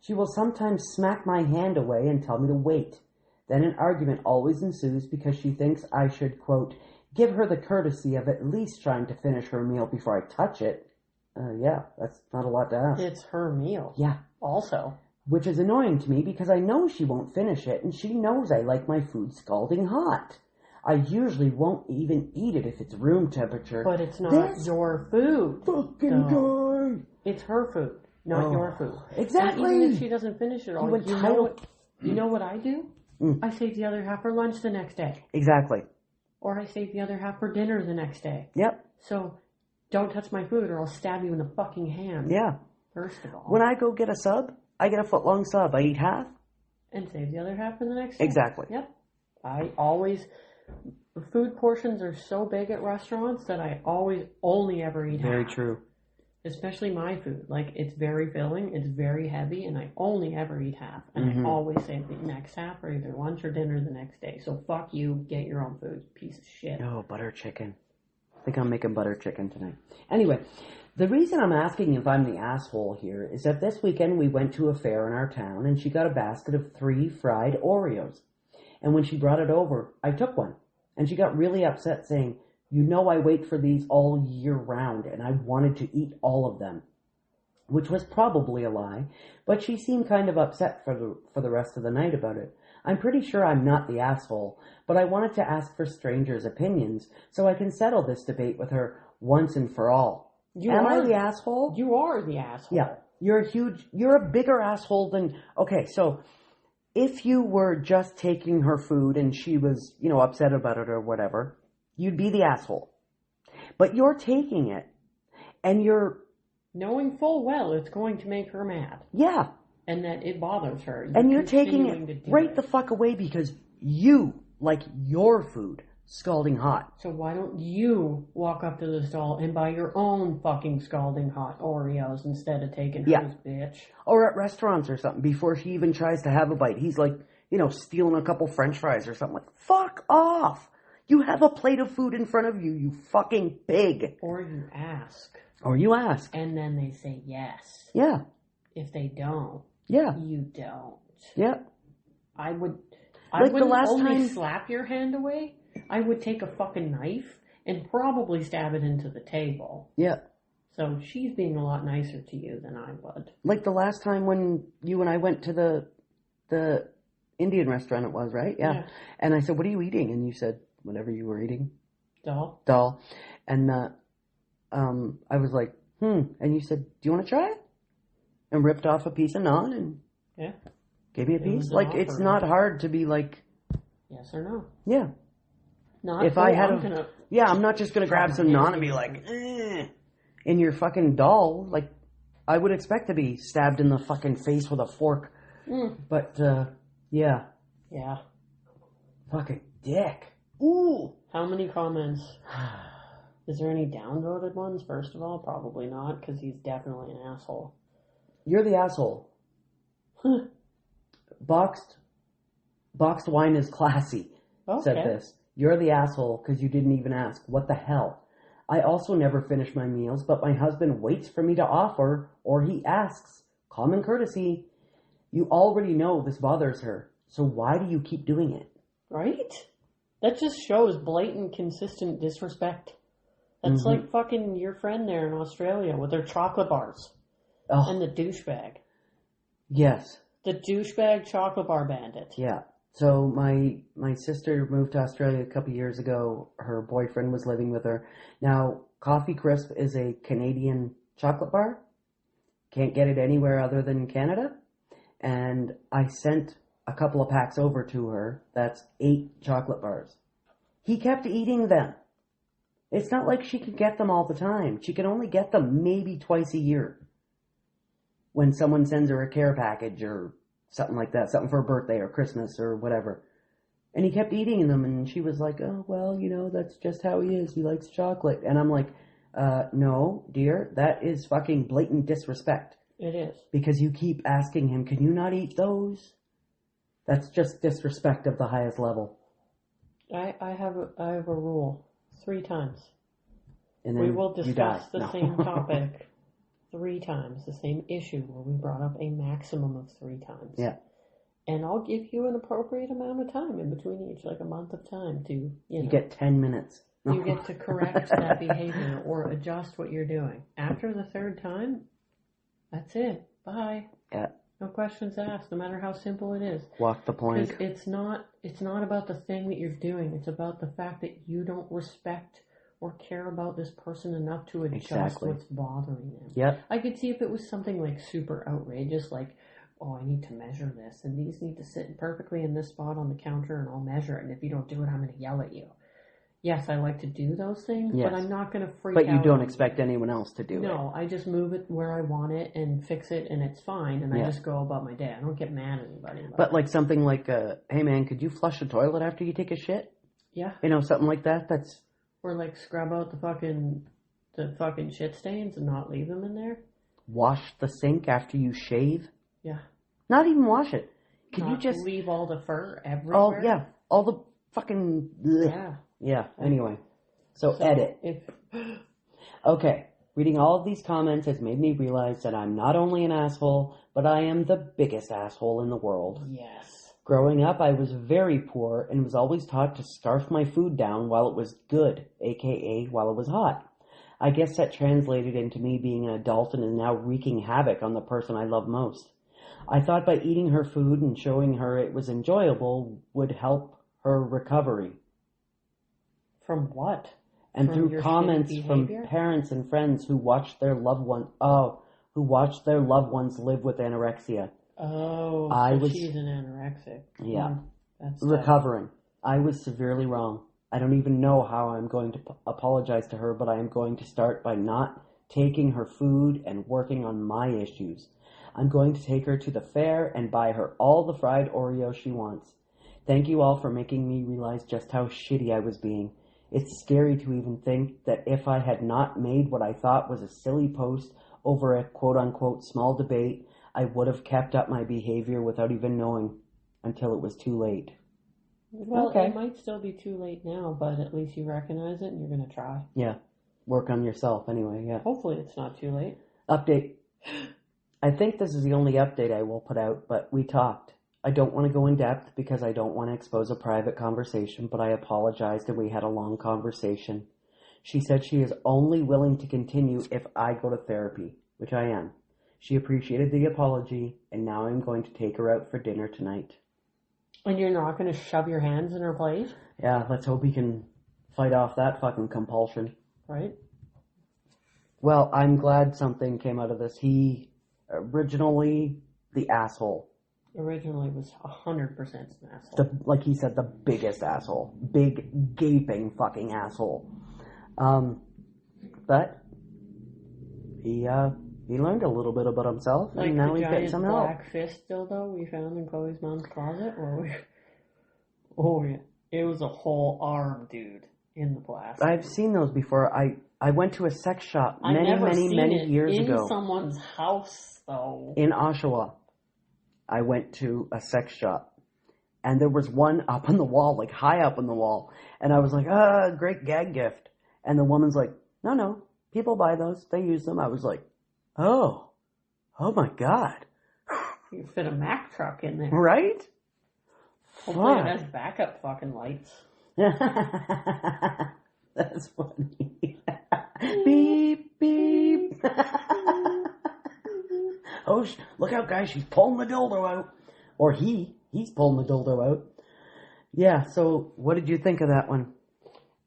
She will sometimes smack my hand away and tell me to wait. Then an argument always ensues because she thinks I should, quote, give her the courtesy of at least trying to finish her meal before I touch it. Yeah, that's not a lot to ask. It's her meal. Yeah. Also. Which is annoying to me because I know she won't finish it and she knows I like my food scalding hot. I usually won't even eat it if it's room temperature. But it's not your food. Fucking guy! It's her food, not your food. Exactly! And even if she doesn't finish it all, You know what I do? I save the other half for lunch the next day. Exactly. Or I save the other half for dinner the next day. Yep. So, don't touch my food or I'll stab you in the fucking hand. Yeah. First of all. When I go get a sub, I get a foot-long sub. I eat half. And save the other half for the next day. Exactly. Yep. I always... Food portions are so big at restaurants that I always only ever eat half. Very true. Especially my food. Like, it's very filling, it's very heavy, and I only ever eat half. And I always save the next half for either lunch or dinner the next day. So fuck you, get your own food, piece of shit. Oh, butter chicken. I think I'm making butter chicken tonight. Anyway, the reason I'm asking if I'm the asshole here is that this weekend we went to a fair in our town and she got a basket of 3 fried Oreos. And when she brought it over, I took one. And she got really upset saying, you know I wait for these all year round and I wanted to eat all of them. Which was probably a lie, but she seemed kind of upset for the rest of the night about it. I'm pretty sure I'm not the asshole, but I wanted to ask for strangers' opinions so I can settle this debate with her once and for all. Am I the asshole? You are the asshole. Yeah. You're a bigger asshole than, okay, so if you were just taking her food and she was, upset about it or whatever, you'd be the asshole. But you're taking it and you're... knowing full well it's going to make her mad. Yeah. And that it bothers her. And you're taking it right the fuck away because you like your food scalding hot. So why don't you walk up to the stall and buy your own fucking scalding hot Oreos instead of taking hers, bitch? Or at restaurants or something, before she even tries to have a bite, he's like, stealing a couple French fries or something. Like, fuck off! You have a plate of food in front of you, you fucking pig. Or you ask. Or you ask. And then they say yes. Yeah. If they don't, yeah, you don't. Yeah. I wouldn't only slap your hand away. I would take a fucking knife and probably stab it into the table. Yeah. So she's being a lot nicer to you than I would. Like the last time when you and I went to the Indian restaurant it was, right? Yeah. And I said, what are you eating? And you said, whatever you were eating. Dal. And I was like, And you said, do you want to try it? And ripped off a piece of naan and gave me a piece. Like, it's not hard to be like... Yes or no. Yeah. Not if I had I'm not just going to grab some naan and be like, in your fucking dal. Like, I would expect to be stabbed in the fucking face with a fork. But, yeah. Yeah. Fucking dick. Ooh. How many comments? Is there any downvoted ones, first of all? Probably not, because he's definitely an asshole. You're the asshole. Boxed wine is classy, said this. You're the asshole because you didn't even ask. What the hell? I also never finish my meals, but my husband waits for me to offer, or he asks. Common courtesy. You already know this bothers her, so why do you keep doing it? Right? That just shows blatant, consistent disrespect. That's like fucking your friend there in Australia with their chocolate bars. Oh. And the douchebag. Yes. The douchebag chocolate bar bandit. Yeah. So my sister moved to Australia a couple years ago. Her boyfriend was living with her. Now, Coffee Crisp is a Canadian chocolate bar. Can't get it anywhere other than Canada. And I sent a couple of packs over to her. That's 8 chocolate bars. He kept eating them. It's not like she can get them all the time. She can only get them maybe twice a year. When someone sends her a care package or something like that, something for her birthday or Christmas or whatever. And he kept eating them, and she was like, oh, well, that's just how he is. He likes chocolate. And I'm like, no, dear, that is fucking blatant disrespect. It is. Because you keep asking him, can you not eat those? That's just disrespect of the highest level. I have a rule. 3 times. And then we will discuss the No. same topic 3 times, the same issue where we brought up a maximum of 3 times. Yeah. And I'll give you an appropriate amount of time in between each, like a month of time to, You get 10 minutes. No. You get to correct that behavior or adjust what you're doing. After the 3rd time, that's it. Bye. Yeah. No questions asked, no matter how simple it is. Walk the plank. Because it's not about the thing that you're doing. It's about the fact that you don't respect or care about this person enough to adjust what's bothering them. Yep. I could see if it was something like super outrageous, like, oh, I need to measure this, and these need to sit perfectly in this spot on the counter, and I'll measure it, and if you don't do it, I'm going to yell at you. Yes, I like to do those things, but I'm not going to freak out. But you don't expect anyone else to do it. No, I just move it where I want it and fix it, and it's fine, and I just go about my day. I don't get mad at anybody. But like something like, hey man, could you flush the toilet after you take a shit? Yeah. Something like that. That's. Or like scrub out the fucking shit stains and not leave them in there. Wash the sink after you shave. Yeah. Not even wash it. Could you just leave all the fur everywhere? All the fucking. Yeah. Yeah. Anyway, so edit. Okay. Reading all of these comments has made me realize that I'm not only an asshole, but I am the biggest asshole in the world. Yes. Growing up, I was very poor and was always taught to scarf my food down while it was good, aka while it was hot. I guess that translated into me being an adult and is now wreaking havoc on the person I love most. I thought by eating her food and showing her it was enjoyable would help her recovery. From what? And from through comments from parents and friends who watched their loved ones live with anorexia. Oh, she's an anorexic. Yeah. That's recovering. I was severely wrong. I don't even know how I'm going to apologize to her, but I am going to start by not taking her food and working on my issues. I'm going to take her to the fair and buy her all the fried Oreos she wants. Thank you all for making me realize just how shitty I was being. It's scary to even think that if I had not made what I thought was a silly post over a quote-unquote small debate, I would have kept up my behavior without even knowing until it was too late. Well, Okay. it might still be too late now, but at least you recognize it and you're going to try. Yeah. Work on yourself anyway, yeah. Hopefully it's not too late. Update. I think this is the only update I will put out, but we talked. I don't want to go in depth because I don't want to expose a private conversation, but I apologized and we had a long conversation. She said she is only willing to continue if I go to therapy, which I am. She appreciated the apology, and now I'm going to take her out for dinner tonight. And you're not going to shove your hands in her plate? Yeah, let's hope he can fight off that fucking compulsion. Right? Well, I'm glad something came out of this. He originally the asshole. Originally was 100% an asshole. Like he said, the biggest asshole. Big, gaping fucking asshole. But he learned a little bit about himself, Like and now the he's getting giant some help. black fist dildo we found in Chloe's mom's closet? Oh, yeah. It was a whole arm, dude, in the plastic. I've seen those before. I went to a sex shop I've never many seen years it ago. in someone's house, though. In Oshawa. I went to a sex shop, and there was one up on the wall, like high up on the wall, and I was like, great gag gift. And the woman's like, no, people buy those, they use them. I was like, oh my God. You fit a Mack truck in there. Right? Hopefully Fuck. it has backup fucking lights. That's funny. Beep, beep. Oh, look out, guys, she's pulling the dildo out. Or he's pulling the dildo out. Yeah, so what did you think of that one?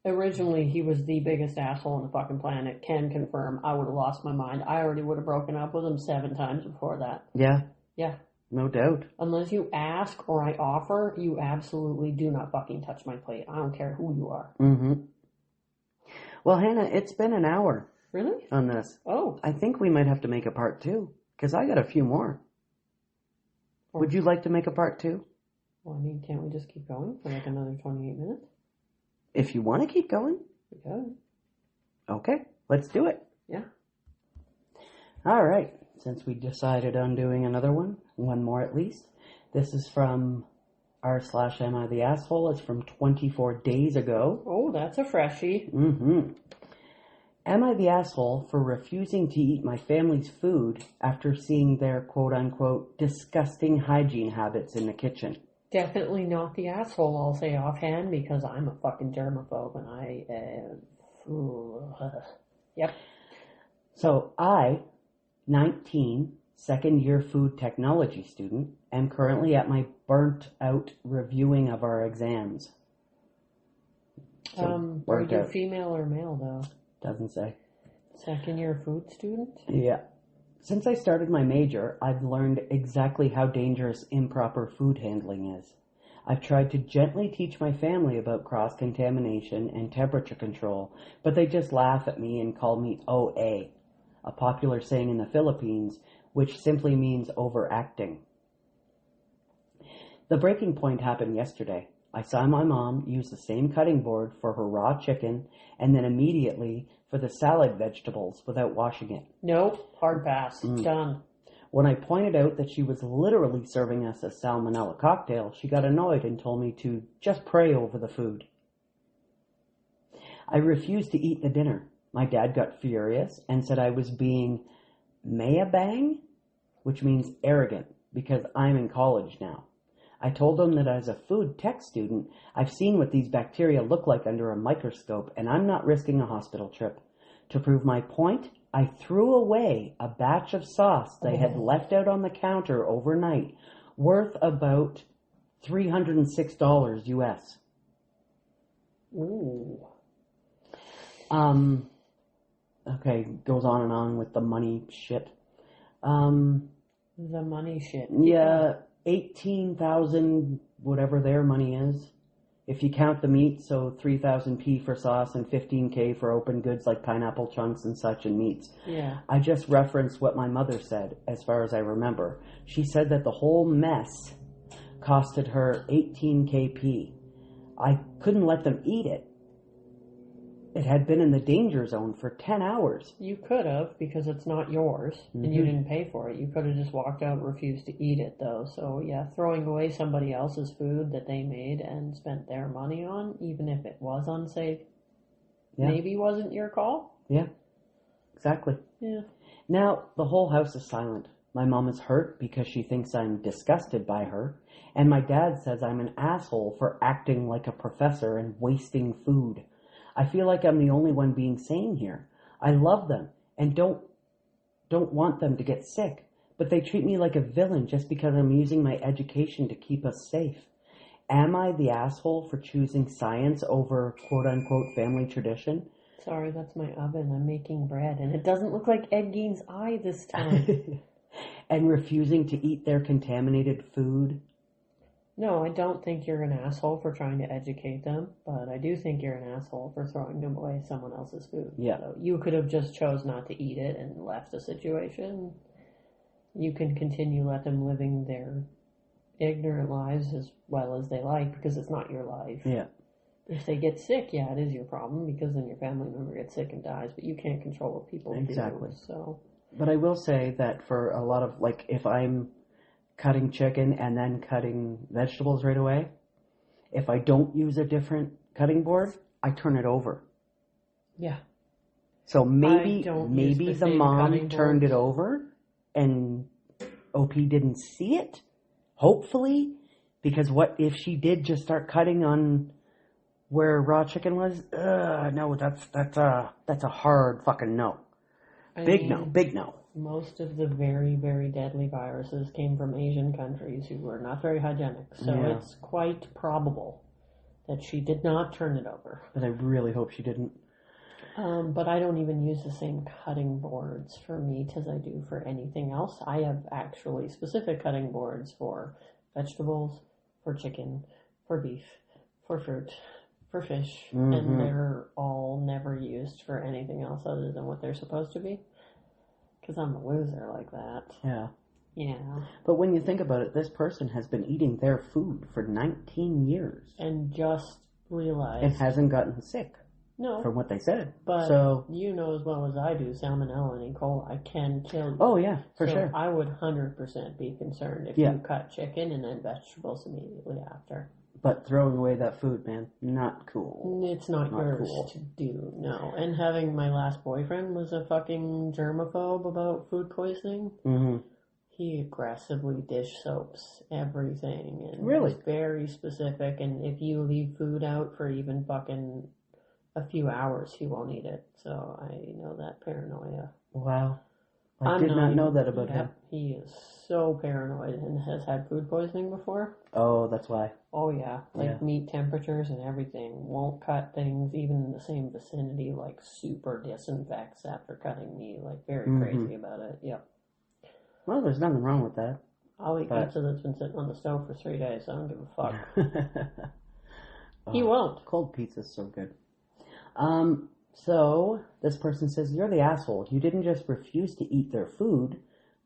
Originally, he was the biggest asshole on the fucking planet. Can confirm. I would have lost my mind. I already would have broken up with him 7 times before that. Yeah, Yeah. no doubt. Unless you ask or I offer, you absolutely do not fucking touch my plate. I don't care who you are. Mm-hmm. Well, Hannah, it's been an hour Really? on this. Oh. I think we might have to make a part 2, because I got a few more. Would you like to make a part 2? Well, I mean, can't we just keep going for like another 28 minutes? If you want to keep going. We could. Okay, let's do it. Yeah. All right, since we decided on doing another one more at least. This is from r/am I the asshole. It's from 24 days ago. Oh, that's a freshie. Mm-hmm. Am I the asshole for refusing to eat my family's food after seeing their quote-unquote disgusting hygiene habits in the kitchen? Definitely not the asshole, I'll say offhand, because I'm a fucking germaphobe and Yep. So I, 19, second-year food technology student, am currently at my burnt-out reviewing of our exams. Are burnt you out. female or male, though? Doesn't say. Second year food student? Yeah. Since I started my major, I've learned exactly how dangerous improper food handling is. I've tried to gently teach my family about cross-contamination and temperature control, but they just laugh at me and call me OA, a popular saying in the Philippines, which simply means overacting. The breaking point happened yesterday. I saw my mom use the same cutting board for her raw chicken and then immediately for the salad vegetables without washing it. Nope. Hard pass. Done. When I pointed out that she was literally serving us a salmonella cocktail, she got annoyed and told me to just pray over the food. I refused to eat the dinner. My dad got furious and said I was being mayabang, which means arrogant, because I'm in college now. I told him that as a food tech student, I've seen what these bacteria look like under a microscope, and I'm not risking a hospital trip. To prove my point, I threw away a batch of sauce they had left out on the counter overnight, worth about $306 US. Ooh. Okay, goes on with the money shit. The money shit. Yeah, 18,000, whatever their money is. If you count the meat, so 3,000 P for sauce and 15K for open goods like pineapple chunks and such and meats. Yeah. I just referenced what my mother said, as far as I remember. She said that the whole mess costed her 18K P. I couldn't let them eat it. It had been in the danger zone for 10 hours. You could have, because it's not yours, and you didn't pay for it. You could have just walked out and refused to eat it, though. So, yeah, throwing away somebody else's food that they made and spent their money on, even if it was unsafe, maybe wasn't your call. Yeah, exactly. Yeah. Now, the whole house is silent. My mom is hurt because she thinks I'm disgusted by her, and my dad says I'm an asshole for acting like a professor and wasting food. I feel like I'm the only one being sane here. I love them and don't want them to get sick, but they treat me like a villain just because I'm using my education to keep us safe. Am I the asshole for choosing science over quote-unquote family tradition? Sorry, that's my oven. I'm making bread, and it doesn't look like Ed Gein's eye this time. And refusing to eat their contaminated food? No, I don't think you're an asshole for trying to educate them, but I do think you're an asshole for throwing them away someone else's food. Yeah. So you could have just chose not to eat it and left the situation. You can continue let them living their ignorant lives as well as they like, because it's not your life. Yeah. If they get sick, yeah, it is your problem, because then your family member gets sick and dies, but you can't control what people Exactly. do. So. But I will say that for a lot of, like, if I'm cutting chicken and then cutting vegetables right away, if I don't use a different cutting board, I turn it over. Yeah. So maybe the the same mom cutting turned boards. it over and OP didn't see it. Hopefully, because what if she did just start cutting on where raw chicken was? No, that's a hard fucking no. Big no. Most of the very, very deadly viruses came from Asian countries who were not very hygienic. So it's quite probable that she did not turn it over. But I really hope she didn't. But I don't even use the same cutting boards for meat as I do for anything else. I have actually specific cutting boards for vegetables, for chicken, for beef, for fruit, for fish, and they're all never used for anything else other than what they're supposed to be. Because I'm a loser like that. Yeah. Yeah. But when you think about it, this person has been eating their food for 19 years. And just realized. And hasn't gotten sick. No. From what they said. But so, you know as well as I do, salmonella and E. coli can kill you. Oh, yeah, for so sure. I would 100% be concerned if you cut chicken and then vegetables immediately after. But throwing away that food, man, not cool. It's not yours to do, no. And having my last boyfriend was a fucking germaphobe about food poisoning. Mm-hmm. He aggressively dish soaps everything. And really? was very specific. And if you leave food out for even fucking a few hours, he won't eat it. So I know that paranoia. Wow. I did not know that about him. He is so paranoid and has had food poisoning before. Oh, that's why. Oh, yeah. Like meat temperatures and everything. Won't cut things even in the same vicinity. Like super disinfects after cutting meat. Like very crazy about it. Yep. Well, there's nothing wrong with that. I'll eat pizza that's been sitting on the stove for 3 days. I don't give a fuck. He won't. Cold pizza's so good. So this person says, you're the asshole. You didn't just refuse to eat their food,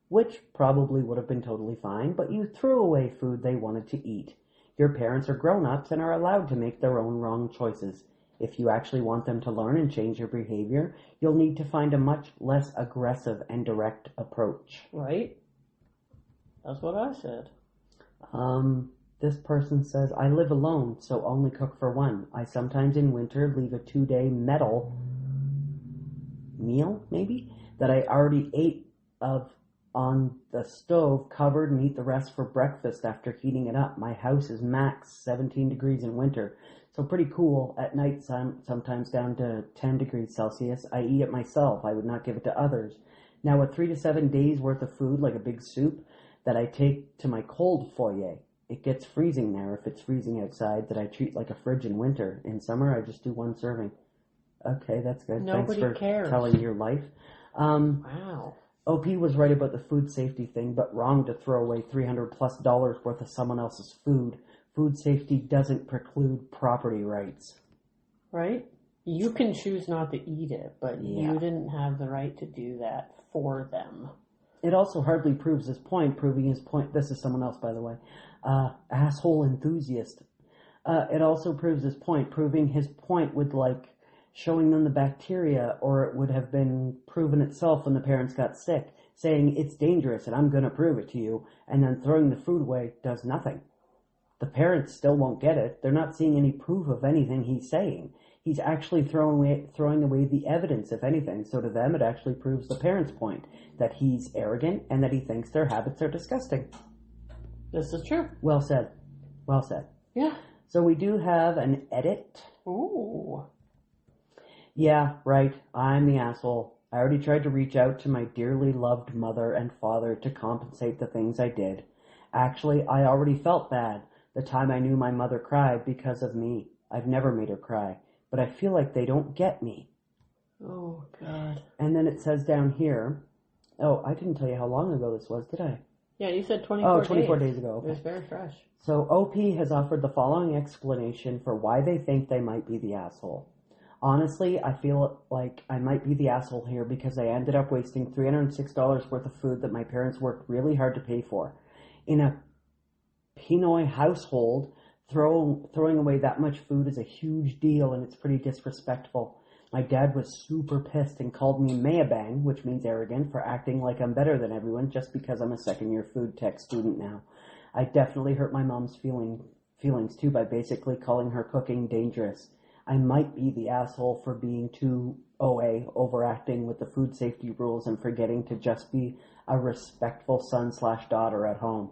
which probably would have been totally fine, but you threw away food they wanted to eat. Your parents are grown-ups and are allowed to make their own wrong choices. If you actually want them to learn and change their behavior, you'll need to find a much less aggressive and direct approach. Right? That's what I said. This person says, I live alone, so only cook for one. I sometimes in winter leave a 2-day meal, maybe, that I already ate of on the stove covered and eat the rest for breakfast after heating it up. My house is max 17 degrees in winter, so pretty cool. At night, sometimes down to 10 degrees Celsius. I eat it myself. I would not give it to others. Now, with 3 to 7 days worth of food, like a big soup, that I take to my cold foyer. It gets freezing there if it's freezing outside, that I treat like a fridge in winter. In summer, I just do one serving. Okay, that's good. Nobody Thanks for cares. telling your life. Wow. OP was right about the food safety thing, but wrong to throw away $300+ worth of someone else's food. Food safety doesn't preclude property rights. Right? You can choose not to eat it, but you didn't have the right to do that for them. It also hardly proves his point, proving his point. This is someone else, by the way. Asshole enthusiast. It also proves his point, proving his point would, like, showing them the bacteria, or it would have been proven itself when the parents got sick, saying it's dangerous and I'm going to prove it to you, and then throwing the food away does nothing. The parents still won't get it. They're not seeing any proof of anything he's saying. He's actually throwing away the evidence, if anything. So to them, it actually proves the parents' point, that he's arrogant and that he thinks their habits are disgusting. This is true. Well said. Well said. Yeah. So we do have an edit. Ooh. Yeah, right. I'm the asshole. I already tried to reach out to my dearly loved mother and father to compensate the things I did. Actually, I already felt bad the time I knew my mother cried because of me. I've never made her cry, but I feel like they don't get me. Oh, God. And then it says down here, oh, I didn't tell you how long ago this was, did I? Yeah, you said 24 days. 24 days ago. Okay. It was very fresh. So OP has offered the following explanation for why they think they might be the asshole. Honestly, I feel like I might be the asshole here because I ended up wasting $306 worth of food that my parents worked really hard to pay for. In a Pinoy household, throwing away that much food is a huge deal and it's pretty disrespectful. My dad was super pissed and called me Mayabang, which means arrogant, for acting like I'm better than everyone just because I'm a second-year food tech student now. I definitely hurt my mom's feelings too by basically calling her cooking dangerous. I might be the asshole for being too OA, overacting with the food safety rules and forgetting to just be a respectful son/daughter at home.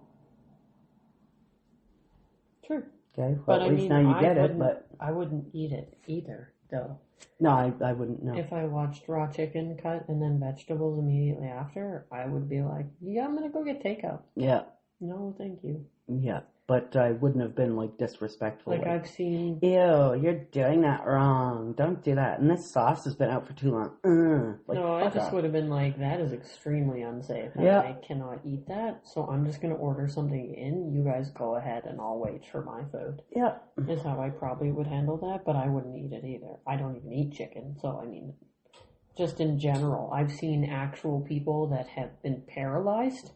True. Okay, well, at least now you get it, but... I wouldn't eat it either, though. No, I wouldn't, no. If I watched raw chicken cut and then vegetables immediately after, I would be like, yeah, I'm gonna go get takeout. Yeah. No, thank you. Yeah, but I wouldn't have been, disrespectful. Like I've seen... Ew, you're doing that wrong. Don't do that. And this sauce has been out for too long. No, I just would have been like, that is extremely unsafe. And yeah. I cannot eat that, so I'm just going to order something in. You guys go ahead and I'll wait for my food. Yeah. Is how I probably would handle that, but I wouldn't eat it either. I don't even eat chicken, so I mean, just in general, I've seen actual people that have been paralyzed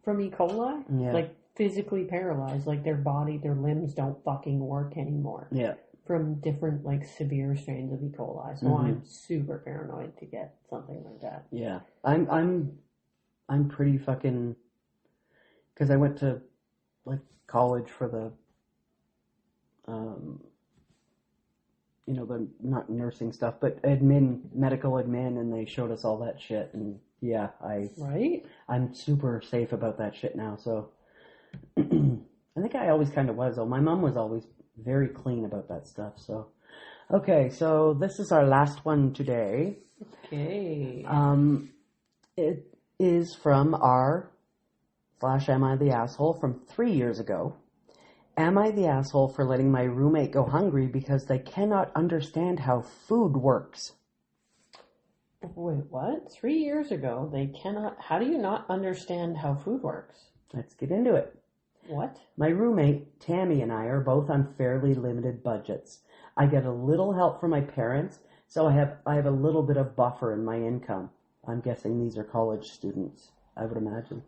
from E. coli. Yeah. Like, physically paralyzed, like their body, their limbs don't fucking work anymore. Yeah. From different, severe strains of E. coli. So I'm super paranoid to get something like that. Yeah. I'm pretty fucking... Because I went to, college for the, the, not nursing stuff, but medical admin, and they showed us all that shit, and yeah, Right? I'm super safe about that shit now, so... I think I always kind of was, though. My mom was always very clean about that stuff, so... Okay, so this is our last one today. Okay. It is from r/Am I the Asshole from 3 years ago. Am I the asshole for letting my roommate go hungry because they cannot understand how food works? Wait, what? 3 years ago, they cannot... How do you not understand how food works? Let's get into it. What? My roommate, Tammy, and I are both on fairly limited budgets. I get a little help from my parents, so I have a little bit of buffer in my income. I'm guessing these are college students, I would imagine.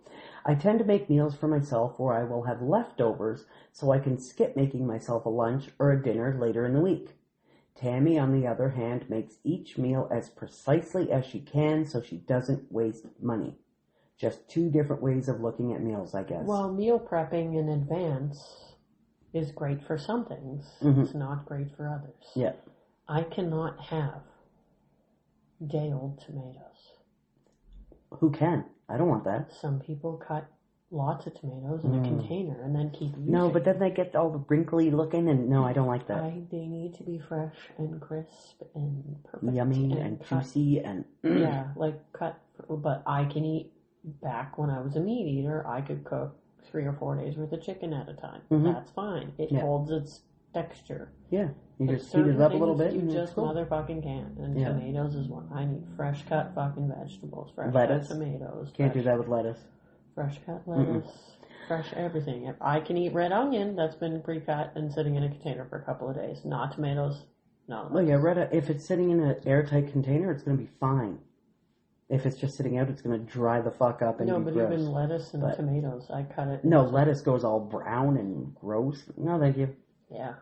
I tend to make meals for myself where I will have leftovers so I can skip making myself a lunch or a dinner later in the week. Tammy, on the other hand, makes each meal as precisely as she can so she doesn't waste money. Just two different ways of looking at meals, I guess. Well, meal prepping in advance is great for some things. Mm-hmm. It's not great for others. Yeah. I cannot have day old tomatoes. Who can? I don't want that. Some people cut lots of tomatoes in a container and then keep using. No, but then they get all wrinkly looking, and no, I don't like that. They need to be fresh and crisp and perfect. Yummy and juicy and... Yeah, cut. But I can eat... Back when I was a meat eater, I could cook 3 or 4 days worth of chicken at a time. Mm-hmm. That's fine. It holds its texture. Yeah. You just heat it up a little bit. You just motherfucking can. And tomatoes is one. I need fresh cut fucking vegetables. Fresh lettuce. Cut tomatoes. Can't do that with lettuce. Fresh cut lettuce. Fresh everything. If I can eat red onion that's been pre-cut and sitting in a container for a couple of days. Not tomatoes. No. Well, yeah, if it's sitting in an airtight container, it's going to be fine. If it's just sitting out, it's going to dry the fuck up and be gross. No, but even lettuce and tomatoes, I cut it. No, lettuce goes all brown and gross. No, thank you. Yeah.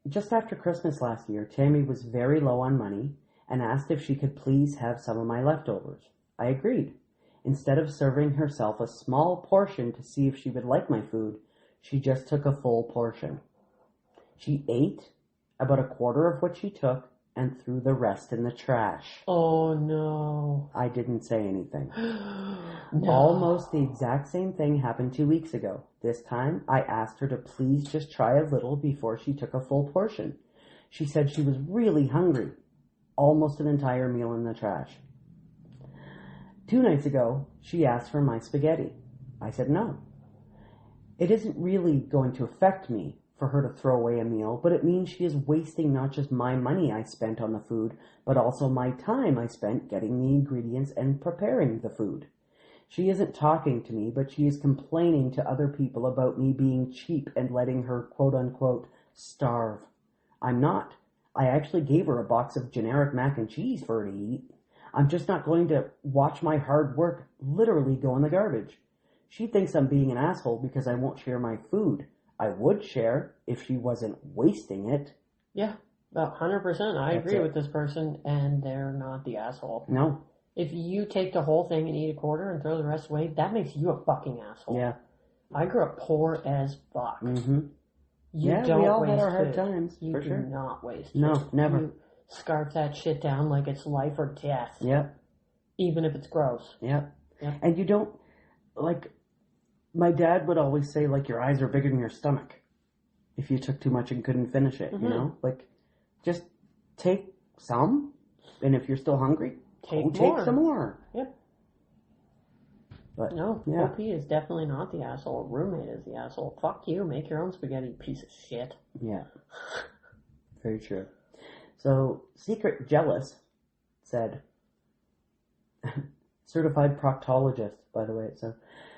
Just after Christmas last year, Tammy was very low on money and asked if she could please have some of my leftovers. I agreed. Instead of serving herself a small portion to see if she would like my food, she just took a full portion. She ate about a quarter of what she took and threw the rest in the trash. Oh no. I didn't say anything. No. Almost the exact same thing happened 2 weeks ago. This time, I asked her to please just try a little before she took a full portion. She said she was really hungry. Almost an entire meal in the trash. 2 nights ago, she asked for my spaghetti. I said no. It isn't really going to affect me for her to throw away a meal, but it means she is wasting not just my money I spent on the food, but also my time I spent getting the ingredients and preparing the food. She isn't talking to me, but she is complaining to other people about me being cheap and letting her quote-unquote starve. I'm not. I actually gave her a box of generic mac and cheese for her to eat. I'm just not going to watch my hard work literally go in the garbage. She thinks I'm being an asshole because I won't share my food. I would share if she wasn't wasting it. Yeah, about 100%. I That's agree it. with this person, and they're not the asshole. No. If you take the whole thing and eat a quarter and throw the rest away, that makes you a fucking asshole. Yeah. I grew up poor as fuck. Mm-hmm. You Yeah, don't we all waste had our hard food. times, You for do sure. not waste No, food. never. You scarf that shit down like it's life or death. Yep. Even if it's gross. Yep. Yep. And you don't, like, my dad would always say, like, your eyes are bigger than your stomach if you took too much and couldn't finish it, you know? Like, just take some, and if you're still hungry, Take take some more. Yep. But, No, yeah. OP is definitely not the asshole. Roommate is the asshole. Fuck you. Make your own spaghetti, piece of shit. Yeah. Very true. So, Secret Jealous said, certified proctologist, by the way, so,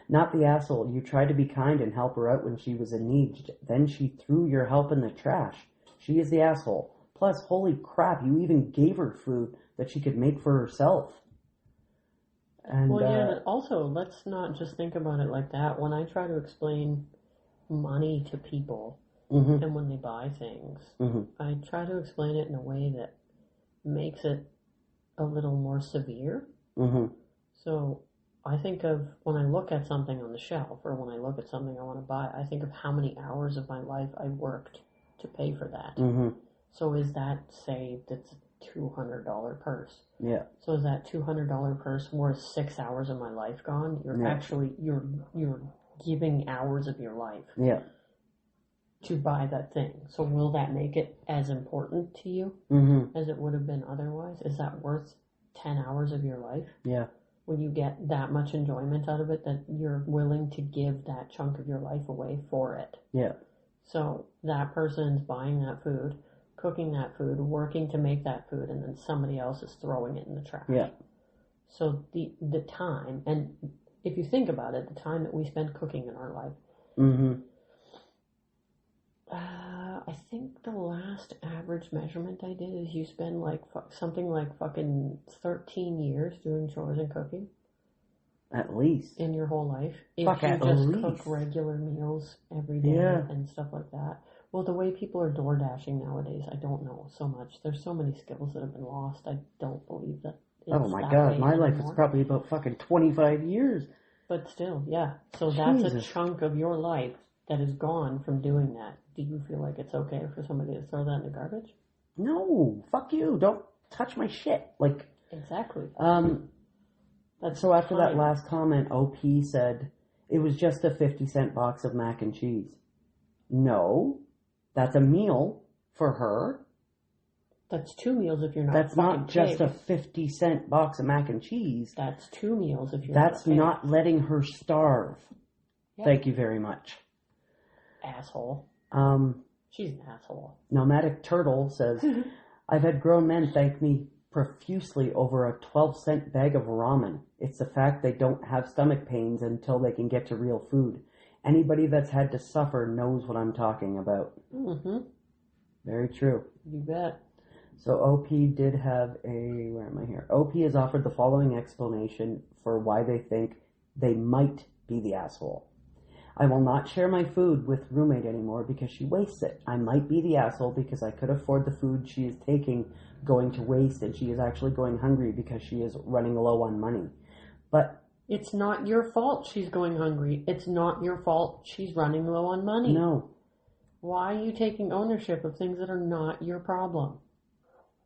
not the asshole. You tried to be kind and help her out when she was in need. Then she threw your help in the trash. She is the asshole. Plus, holy crap, you even gave her food that she could make for herself. And, Well, yeah, also, let's not just think about it like that. When I try to explain money to people, mhm, and when they buy things, mhm, I try to explain it in a way that makes it a little more severe. mhm, So I think of when I look at something on the shelf or when I look at something I want to buy, I think of how many hours of my life I worked to pay for that. mhm, So is that, say, that's a $200 purse? yeah, So is that $200 purse worth 6 hours of my life gone? You're Yeah. actually, you're giving hours of your life yeah, to buy that thing. So will that make it as important to you mhm, as it would have been otherwise? Is that worth 10 hours of your life? yeah, When you get that much enjoyment out of it that you're willing to give that chunk of your life away for it. yeah, So that person's buying that food, cooking that food, working to make that food, and then somebody else is throwing it in the trash. yeah, So the time, and if you think about it, the time that we spend cooking in our life, mhm, I think the last average measurement I did is you spend like something like fucking 13 years doing chores and cooking at least. in your whole life. If Fuck, you at just least. cook regular meals every day Yeah. and stuff like that. Well, the way people are door dashing nowadays, I don't know so much. There's so many skills that have been lost. I don't believe that. It's Oh my that god, way my life is anymore. probably about fucking 25 years. But still, yeah. So that's Jesus. a chunk of your life that is gone from doing that. Do you feel like it's okay for somebody to throw that in the garbage? No, fuck you, don't touch my shit. Like, Exactly. That's so after that time. last comment, OP said, it was just a 50-cent box of mac and cheese. No, that's a meal for her. That's 2 meals if you're not That's fucking not just pig. a 50-cent box of mac and cheese. That's 2 meals if you're That's not, not letting her starve. Yeah. Thank you very much. asshole. She's an asshole. Nomadic Turtle says, I've had grown men thank me profusely over a 12-cent bag of ramen. It's the fact they don't have stomach pains until they can get to real food. Anybody that's had to suffer knows what I'm talking about. Mm-hmm. Very true. You bet. So OP did have where am I here? OP has offered the following explanation for why they think they might be the asshole. I will not share my food with roommate anymore because she wastes it. I might be the asshole because I could afford the food she is taking going to waste, and she is actually going hungry because she is running low on money. But it's not your fault she's going hungry. It's not your fault she's running low on money. no. Why are you taking ownership of things that are not your problem?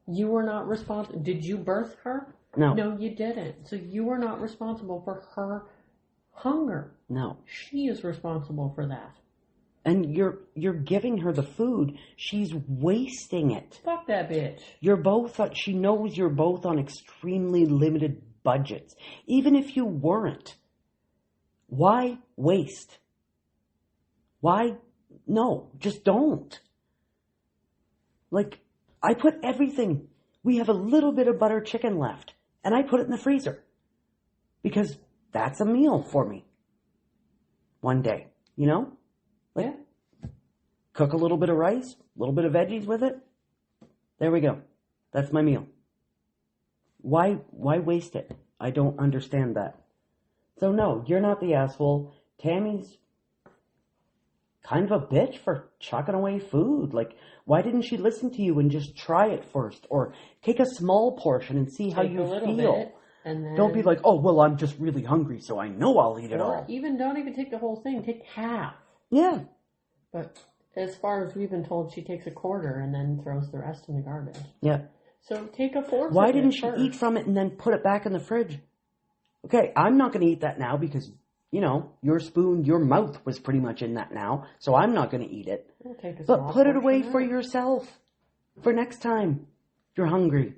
You were not responsible. Did you birth her? No. No, you didn't. So you are not responsible for her hunger. No. She is responsible for that. And you're giving her the food. She's wasting it. Fuck that bitch. You're both, she knows you're both on extremely limited budgets. Even if you weren't. Why waste? Why? No, just don't. Like, I put everything. We have a little bit of butter chicken left, and I put it in the freezer. Because that's a meal for me. One day, you know? Like, Yeah. cook a little bit of rice, a little bit of veggies with it. There we go. That's my meal. Why waste it? I don't understand that. So no, you're not the asshole. Tammy's kind of a bitch for chucking away food. Like, why didn't she listen to you and just try it first? Or take a small portion and see how Take you a little feel. bit, and then, Don't be like, oh, well, I'm just really hungry, so I know I'll eat it or all. even don't even take the whole thing. Take half. Yeah. But as far as we've been told, she takes a quarter and then throws the rest in the garbage. Yeah. So take a fourth. Why of it didn't she first. eat from it and then put it back in the fridge? Okay, I'm not going to eat that now because, you know, your spoon, your mouth was pretty much in that now, so I'm not going to eat it. We'll take a But small put it portion away out. for yourself. For next time. If you're hungry.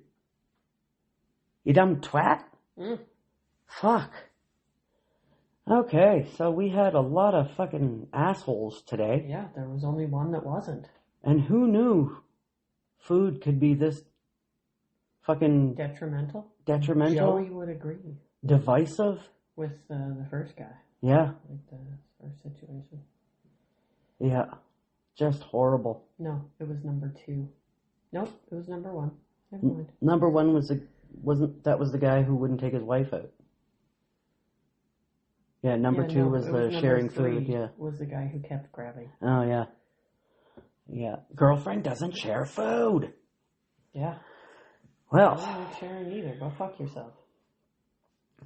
You dumb twat? Mm. Fuck. Okay, so we had a lot of fucking assholes today. Yeah, there was only one that wasn't. And who knew food could be this fucking Detrimental? detrimental, Joey would agree divisive? with the first guy, Yeah, like the first situation. yeah. Just horrible. No, it was number 2. Nope, it was number 1. Never mind. Number one was the guy who wouldn't take his wife out. Yeah, number Yeah, two no, was it the number sharing 3 food, yeah. was the guy who kept grabbing. Oh, yeah. Yeah. Girlfriend doesn't share food. Yeah. I Well, don't like sharing either. Go fuck yourself.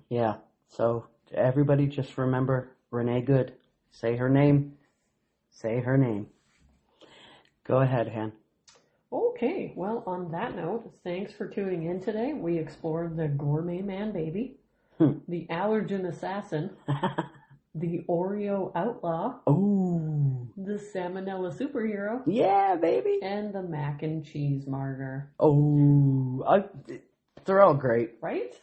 yeah. So, everybody just remember Renee Good. Say her name. Say her name. Go ahead, Han. Okay, well, on that note, thanks for tuning in today. We explored the gourmet man baby, the allergen assassin, the Oreo outlaw, Oh, the salmonella superhero, yeah, baby. and the mac and cheese martyr. Oh, they're all great. Right?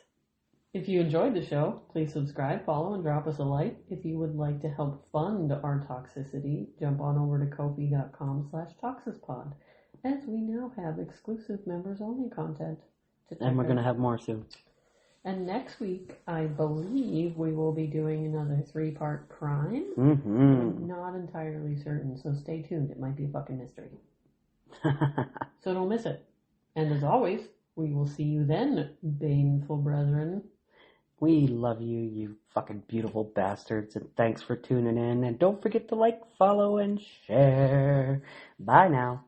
If you enjoyed the show, please subscribe, follow, and drop us a like. If you would like to help fund our toxicity, jump on over to kofi.com/toxispod, as we now have exclusive members-only content to check And we're out. going to have more soon. And next week, I believe we will be doing another 3-part crime. Mm-hmm. I'm not entirely certain, so stay tuned. It might be a fucking mystery. So don't miss it. And as always, we will see you then, baneful brethren. We love you, you fucking beautiful bastards, and thanks for tuning in. And don't forget to like, follow, and share. Bye now.